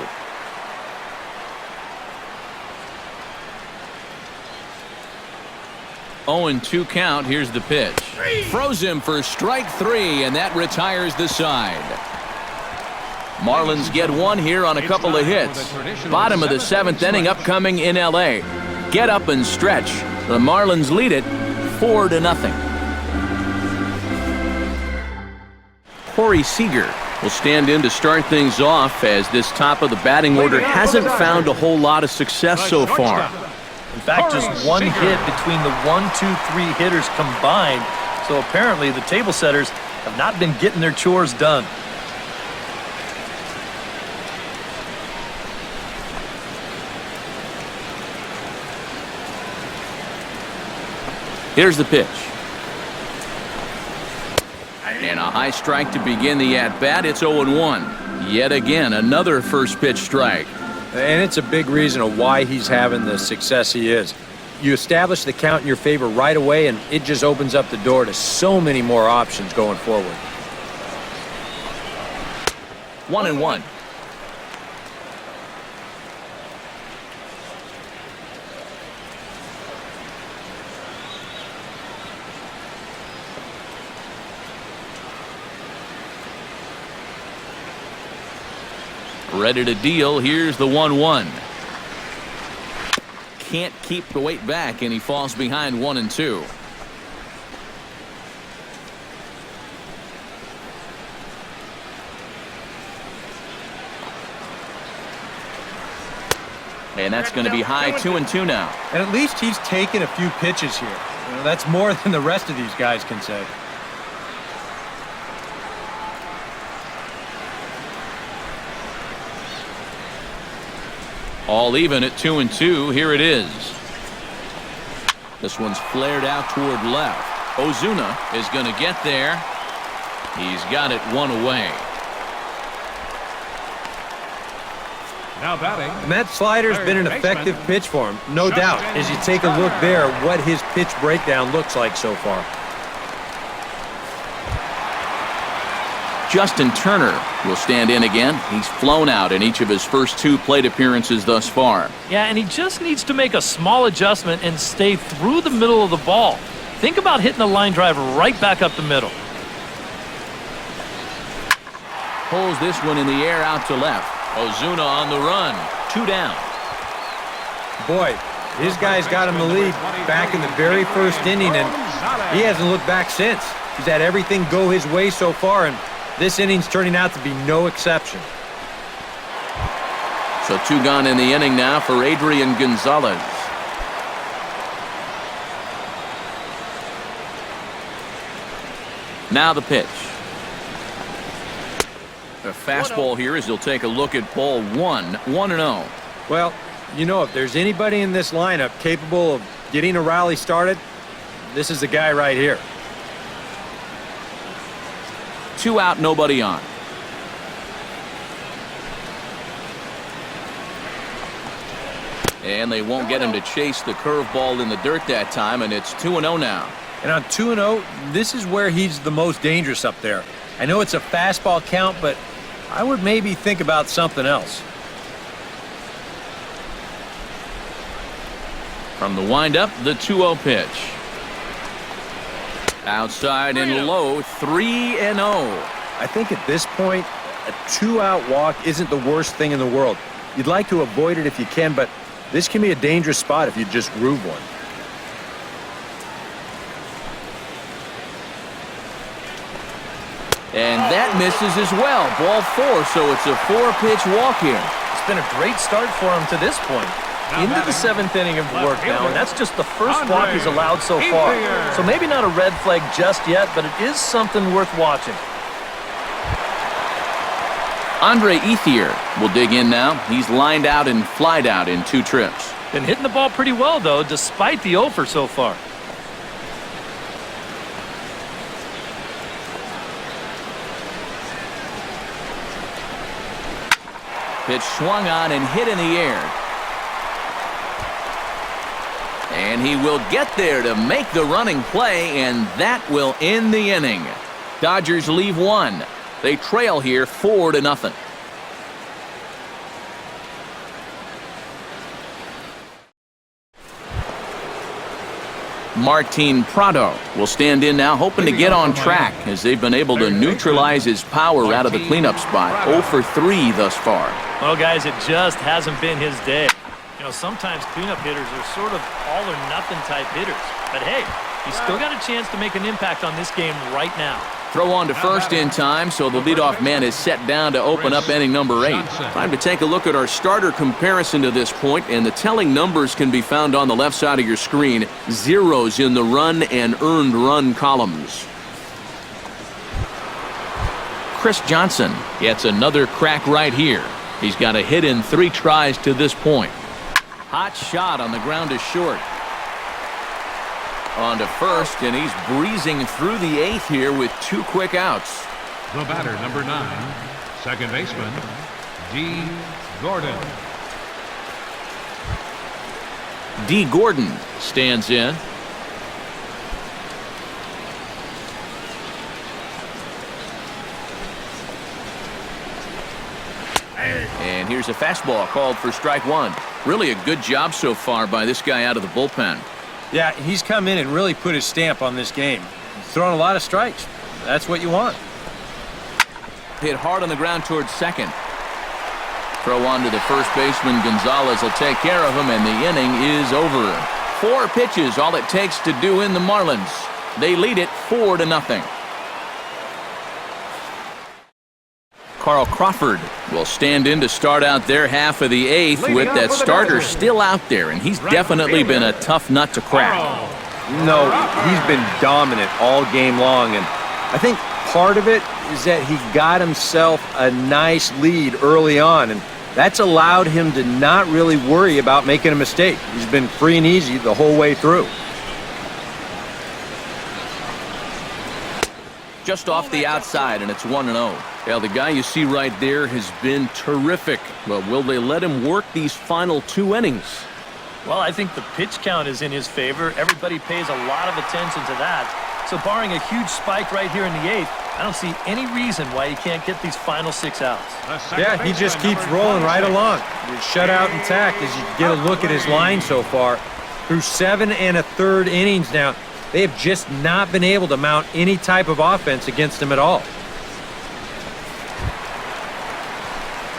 Oh, 2 count. Here's the pitch. Throws him for strike 3, and that retires the side. Marlins get 1 here on a couple of hits. Bottom of the 7th inning upcoming in L.A. Get up and stretch. The Marlins lead it 4-0. Corey Seager will stand in to start things off as this top of the batting order hasn't found a whole lot of success so far. In fact, just 1 hit between the 1, 2, 3 hitters combined. So apparently the table setters have not been getting their chores done. Here's the pitch. And a high strike to begin the at-bat. It's 0-1. Yet again, another first pitch strike. And it's a big reason of why he's having the success he is. You establish the count in your favor right away, and it just opens up the door to so many more options going forward. 1-1. Ready to deal. Here's the 1-1. Can't keep the weight back, and he falls behind 1-2. And that's going to be high 2-2 now. And at least he's taken a few pitches here. You know, that's more than the rest of these guys can say. All even at 2-2. Here it is. This one's flared out toward left. Ozuna is going to get there. He's got it one away. Now batting. And that slider's been an effective pitch for him, no doubt. As you take a look there, what his pitch breakdown looks like so far. Justin Turner will stand in again. He's flown out in each of his first 2 plate appearances thus far. Yeah, and he just needs to make a small adjustment and stay through the middle of the ball. Think about hitting a line drive right back up the middle. Pulls this one in the air out to left. Ozuna on the run. 2 down. Boy, his guys got him the lead back in the very first inning, and he hasn't looked back since. He's had everything go his way so far, and this inning's turning out to be no exception. So 2 gone in the inning now for Adrian Gonzalez. Now the pitch. A fastball here as he'll take a look at ball 1, 1-0. Well, you know, if there's anybody in this lineup capable of getting a rally started, this is the guy right here. 2 out, nobody on. And they won't get him to chase the curveball in the dirt that time, and it's 2-0 now. And on 2-0, this is where he's the most dangerous up there. I know it's a fastball count, but I would maybe think about something else. From the windup, the 2-0 pitch. Outside and low, 3-0. I think at this point, a 2-out walk isn't the worst thing in the world. You'd like to avoid it if you can, but this can be a dangerous spot if you just groove one. And that misses as well. Ball 4, so it's a 4-pitch walk here. It's been a great start for him to this point. Into the 7th inning of work now, and that's just the first walk he's allowed so far. So maybe not a red flag just yet, but it is something worth watching. Andre Ethier will dig in now. He's lined out and flied out in 2 trips. Been hitting the ball pretty well, though, despite the offer so far. Pitch swung on and hit in the air. And he will get there to make the running play, and that will end the inning. Dodgers leave 1. They trail here 4-0. Martin Prado will stand in now, hoping to get on track as they've been able to neutralize his power out of the cleanup spot. 0 for 3 thus far. Well, guys, it just hasn't been his day. You know, sometimes cleanup hitters are sort of all-or-nothing type hitters. But hey, he's still got a chance to make an impact on this game right now. Throw on to first in time, so the leadoff man is set down to open up inning number 8. Time to take a look at our starter comparison to this point, and the telling numbers can be found on the left side of your screen. 0s in the run and earned run columns. Chris Johnson gets another crack right here. He's got a hit in 3 tries to this point. Hot shot on the ground to short. On to first, and he's breezing through the 8th here with 2 quick outs. The batter, number 9, second baseman, D. Gordon. D. Gordon stands in. And here's a fastball called for strike 1. Really a good job so far by this guy out of the bullpen. Yeah, he's come in and really put his stamp on this game. He's thrown a lot of strikes. That's what you want. Hit hard on the ground towards second. Throw on to the first baseman. Gonzalez will take care of him, and the inning is over. 4 pitches, all it takes to do in the Marlins. They lead it 4-0. Carl Crawford will stand in to start out their half of the eighth with that starter still out there, and he's definitely been a tough nut to crack. No, he's been dominant all game long, and I think part of it is that he got himself a nice lead early on, and that's allowed him to not really worry about making a mistake. He's been free and easy the whole way through. Just off the outside, and it's 1-0. Well, the guy you see right there has been terrific. But will they let him work these final 2 innings? Well, I think the pitch count is in his favor. Everybody pays a lot of attention to that. So barring a huge spike right here in the 8th, I don't see any reason why he can't get these final 6 outs. Yeah, he just keeps rolling right along. Shutout intact as you get a look at his line so far. Through 7 1/3 innings now, they have just not been able to mount any type of offense against him at all.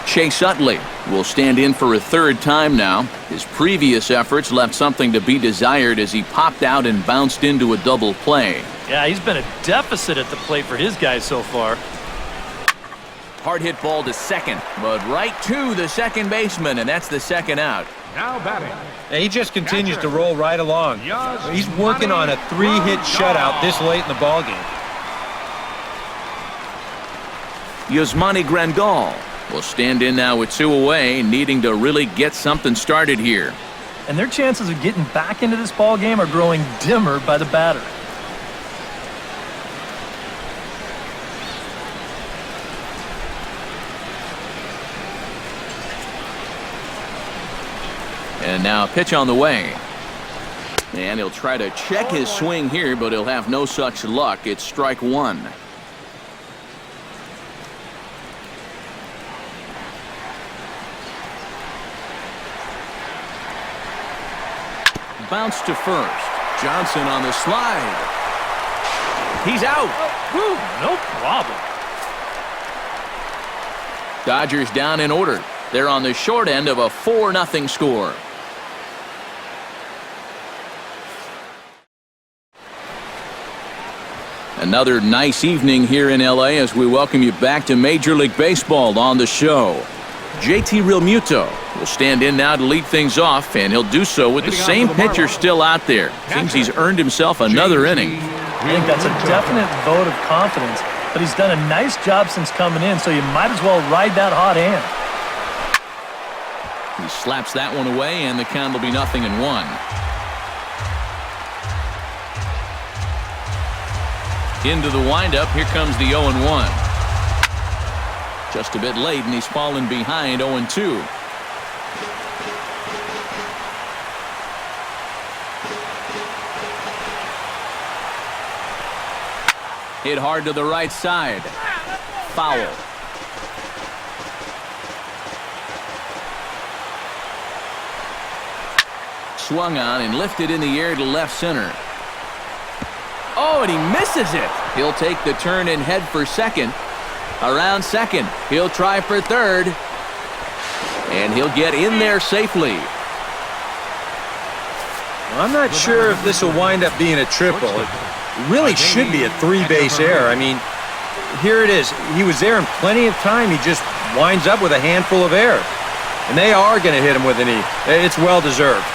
Chase Utley will stand in for a 3rd time now. His previous efforts left something to be desired as he popped out and bounced into a double play. Yeah, he's been a deficit at the plate for his guys so far. Hard hit ball to second, but right to the second baseman, and that's the 2nd out. Now batting. And he just continues to roll right along. He's working on a 3-hit shutout this late in the ballgame. Yasmani Grandal will stand in now with 2 away, needing to really get something started here. And their chances of getting back into this ball game are growing dimmer by the batter. And now a pitch on the way. And he'll try to check his swing here, but he'll have no such luck. It's strike 1. Bounce to first. Johnson on the slide. He's out. Woo, no problem. Dodgers down in order. They're on the short end of a 4-0 score. Another nice evening here in L.A. as we welcome you back to Major League Baseball on the show. JT Realmuto will stand in now to lead things off, and he'll do so with the same pitcher still out there. Seems he's earned himself another inning. I think that's a definite vote of confidence, but he's done a nice job since coming in, so you might as well ride that hot hand. He slaps that one away, and the count will be 0-1. Into the windup, here comes the 0-1. Just a bit late, and he's fallen behind 0-2. Hit hard to the right side. Foul. Swung on and lifted in the air to left center. Oh, and he misses it. He'll take the turn and head for second. Around second, he'll try for third. And he'll get in there safely. I'm not sure if this will wind up being a triple. It really should be a 3-base error. I mean, here it is. He was there in plenty of time. He just winds up with a handful of air. And they are going to hit him with an E. It's well-deserved.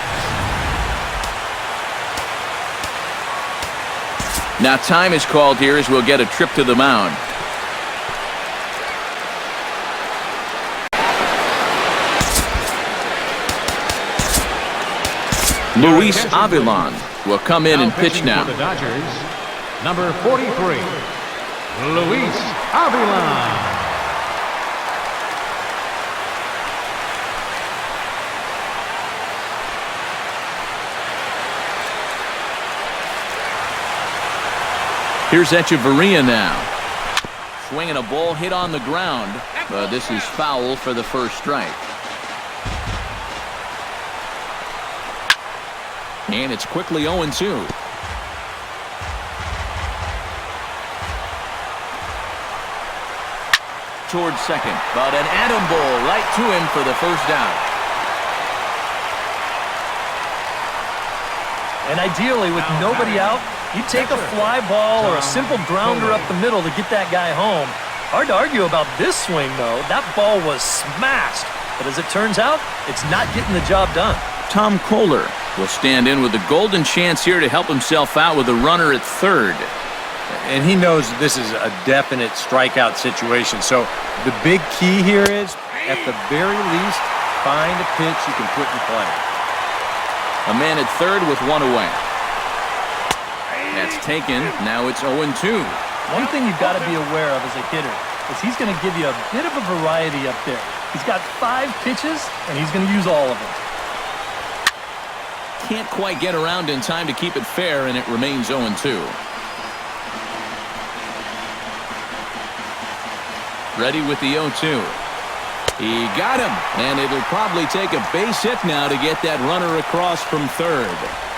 Now time is called here as we'll get a trip to the mound. Luis Avilan will come in and pitch now. For the Dodgers, number 43, Luis Avilan. Here's Echeverria now. Swinging a ball hit on the ground, but this is foul for the first strike. And it's quickly 0-2. Towards second, but an atom ball right to him for the first down. And ideally, with nobody out, you take a fly ball or a simple grounder up the middle to get that guy home. Hard to argue about this swing, though. That ball was smashed. But as it turns out, it's not getting the job done. Tom Kohler will stand in with a golden chance here to help himself out with a runner at third. And he knows this is a definite strikeout situation. So the big key here is, at the very least, find a pitch you can put in play. A man at third with one away. That's taken. Now it's 0-2. One thing you've got to be aware of as a hitter is he's going to give you a bit of a variety up there. He's got 5 pitches, and he's going to use all of them. Can't quite get around in time to keep it fair, and it remains 0-2. Ready with the 0-2. He got him, and it'll probably take a base hit now to get that runner across from third.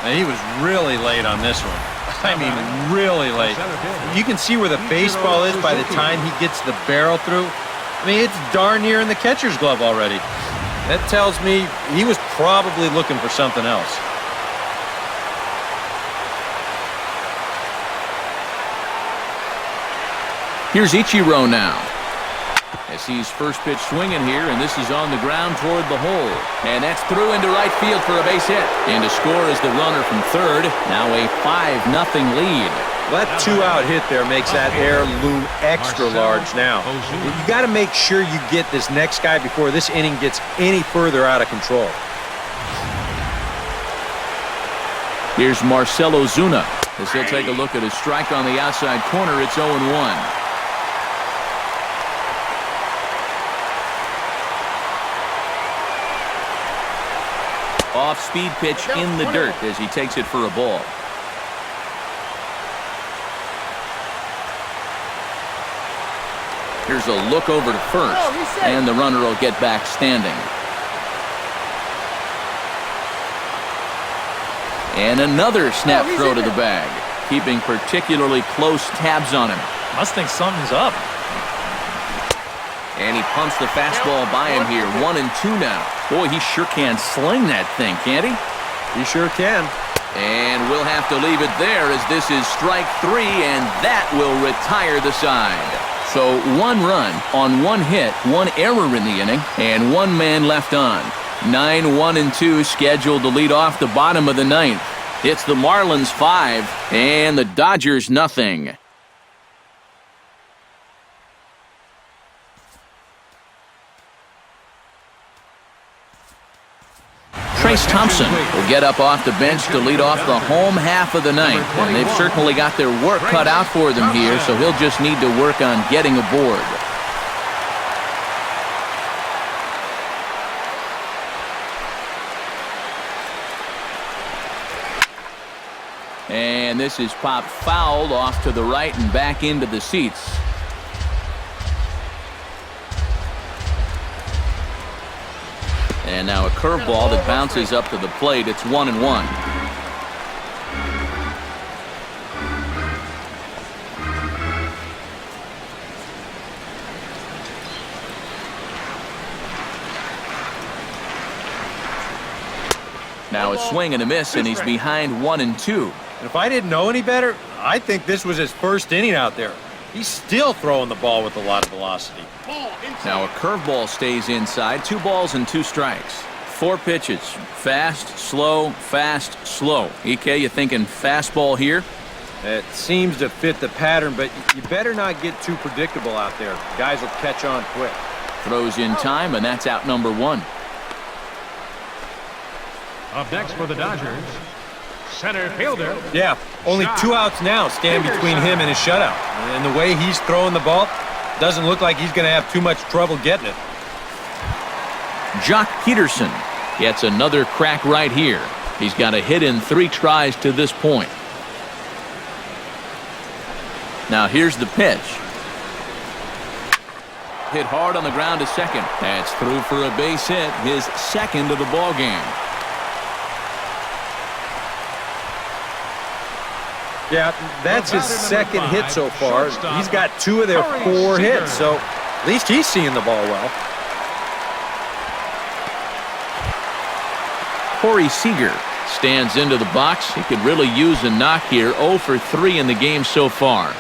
And he was really late on this one. I mean, really late. You can see where the baseball is by the time he gets the barrel through. I mean, it's darn near in the catcher's glove already. That tells me he was probably looking for something else. Here's Ichiro now. As he's first pitch swinging here, and this is on the ground toward the hole. And that's through into right field for a base hit. And to score is the runner from third. Now a 5-0 lead. That 2-out hit there makes that air loom extra large now. You got to make sure you get this next guy before this inning gets any further out of control. Here's Marcell Ozuna. As he'll take a look at his strike on the outside corner, it's 0-1. Off-speed pitch in the dirt as he takes it for a ball. Here's a look over to first, and the runner will get back standing. And another snap throw to the bag, keeping particularly close tabs on him. Must think something's up. And he pumps the fastball by him here. 1-2 now. Boy, he sure can sling that thing, can't he? He sure can. And we'll have to leave it there as this is strike 3, and that will retire the side. So 1 run on 1 hit, 1 error in the inning, and 1 man left on. 9-1-2 scheduled to lead off the bottom of the 9th. It's the Marlins 5 and the Dodgers nothing. Trace Thompson will get up off the bench to lead off the home half of the 9th. And they've certainly got their work cut out for them here, so he'll just need to work on getting aboard. And this is popped fouled off to the right and back into the seats. And now a curveball that bounces up to the plate. It's 1-1. Now a swing and a miss, and he's behind 1-2. And if I didn't know any better, I think this was his first inning out there. He's still throwing the ball with a lot of velocity. Now a curveball stays inside. 2 balls and 2 strikes. 4 pitches. Fast, slow, fast, slow. EK, you thinking fastball here? It seems to fit the pattern, but you better not get too predictable out there. Guys will catch on quick. Throws in time, and that's out number 1. Up next for the Dodgers, center fielder. Yeah, only 2 outs now stand between him and his shutout. And the way he's throwing the ball, doesn't look like he's going to have too much trouble getting it. Jock Peterson gets another crack right here. He's got a hit in 3 tries to this point. Now here's the pitch. Hit hard on the ground to second. That's through for a base hit, his 2nd of the ball game. Yeah, that's his 2nd hit so far. He's got 2 of their 4 hits, so at least he's seeing the ball well. Corey Seager stands into the box. He could really use a knock here. 0 for 3 in the game so far.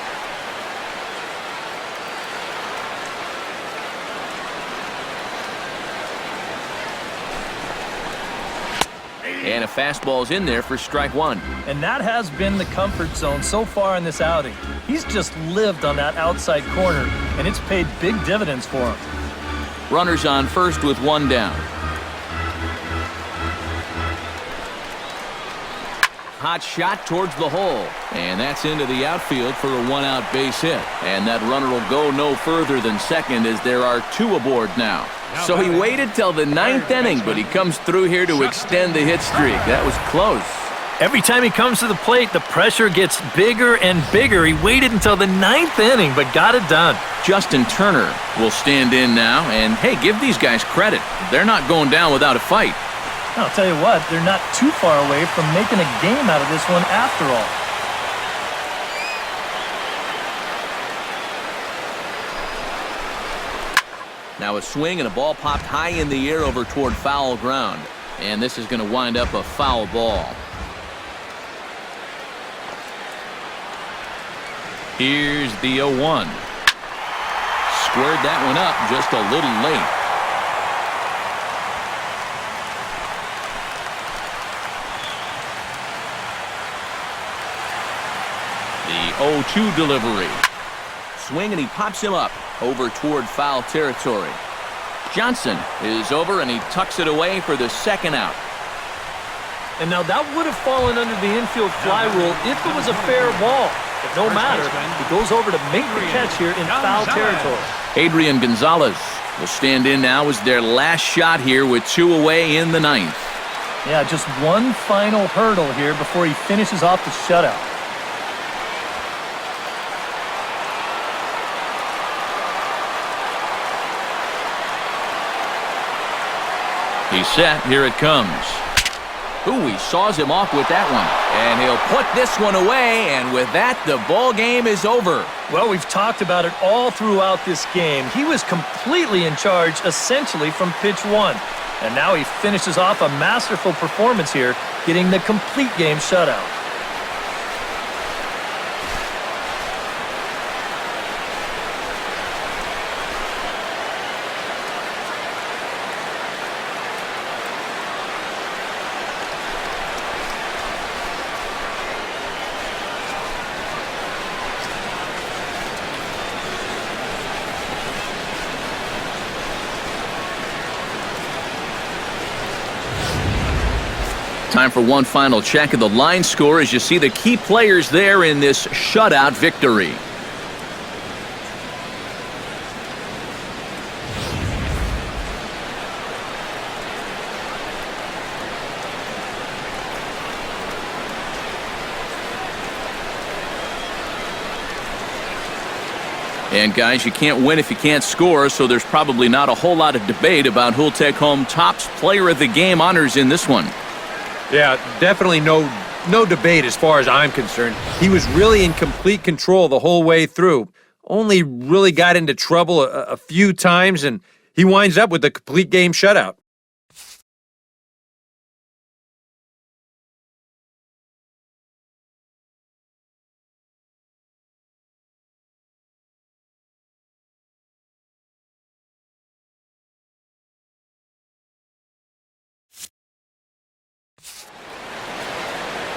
Fastball's in there for strike one. And that has been the comfort zone so far in this outing. He's just lived on that outside corner, and it's paid big dividends for him. Runners on first with one down. Hot shot towards the hole. And that's into the outfield for a one-out base hit. And that runner will go no further than second as there are two aboard now. So he waited till the ninth inning, but he comes through here to extend the hit streak. That was close. Every time he comes to the plate, the pressure gets bigger and bigger. He waited until the ninth inning, but got it done. Justin Turner will stand in now. And, hey, give these guys credit. They're not going down without a fight. I'll tell you what, they're not too far away from making a game out of this one after all. Now a swing and a ball popped high in the air over toward foul ground. And this is going to wind up a foul ball. Here's the 0-1. Squared that one up just a little late. The 0-2 delivery. Swing and he pops him up over toward foul territory. Johnson is over and he tucks it away for the second out. And now that would have fallen under the infield fly rule if it was a fair ball. But no matter, he goes over to make the catch here in foul territory. Adrian Gonzalez will stand in now as their last shot here with two away in the ninth. Yeah, just one final hurdle here before he finishes off the shutout. He's set. Here it comes. Ooh, he saws him off with that one. And he'll put this one away, and with that, the ball game is over. Well, we've talked about it all throughout this game. He was completely in charge, essentially, from pitch one. And now he finishes off a masterful performance here, getting the complete game shutout. Time for one final check of the line score as you see the key players there in this shutout victory. And guys, you can't win if you can't score, so there's probably not a whole lot of debate about who'll take home Topps Player of the Game honors in this one. Yeah, definitely no debate as far as I'm concerned. He was really in complete control the whole way through. Only really got into trouble a few times, and he winds up with the complete game shutout.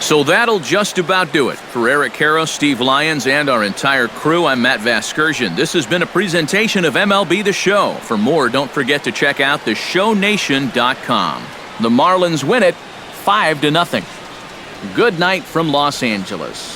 So that'll just about do it. For Eric Harrow, Steve Lyons, and our entire crew, I'm Matt Vasgersian. This has been a presentation of MLB The Show. For more, don't forget to check out theshownation.com. The Marlins win it 5-0. Good night from Los Angeles.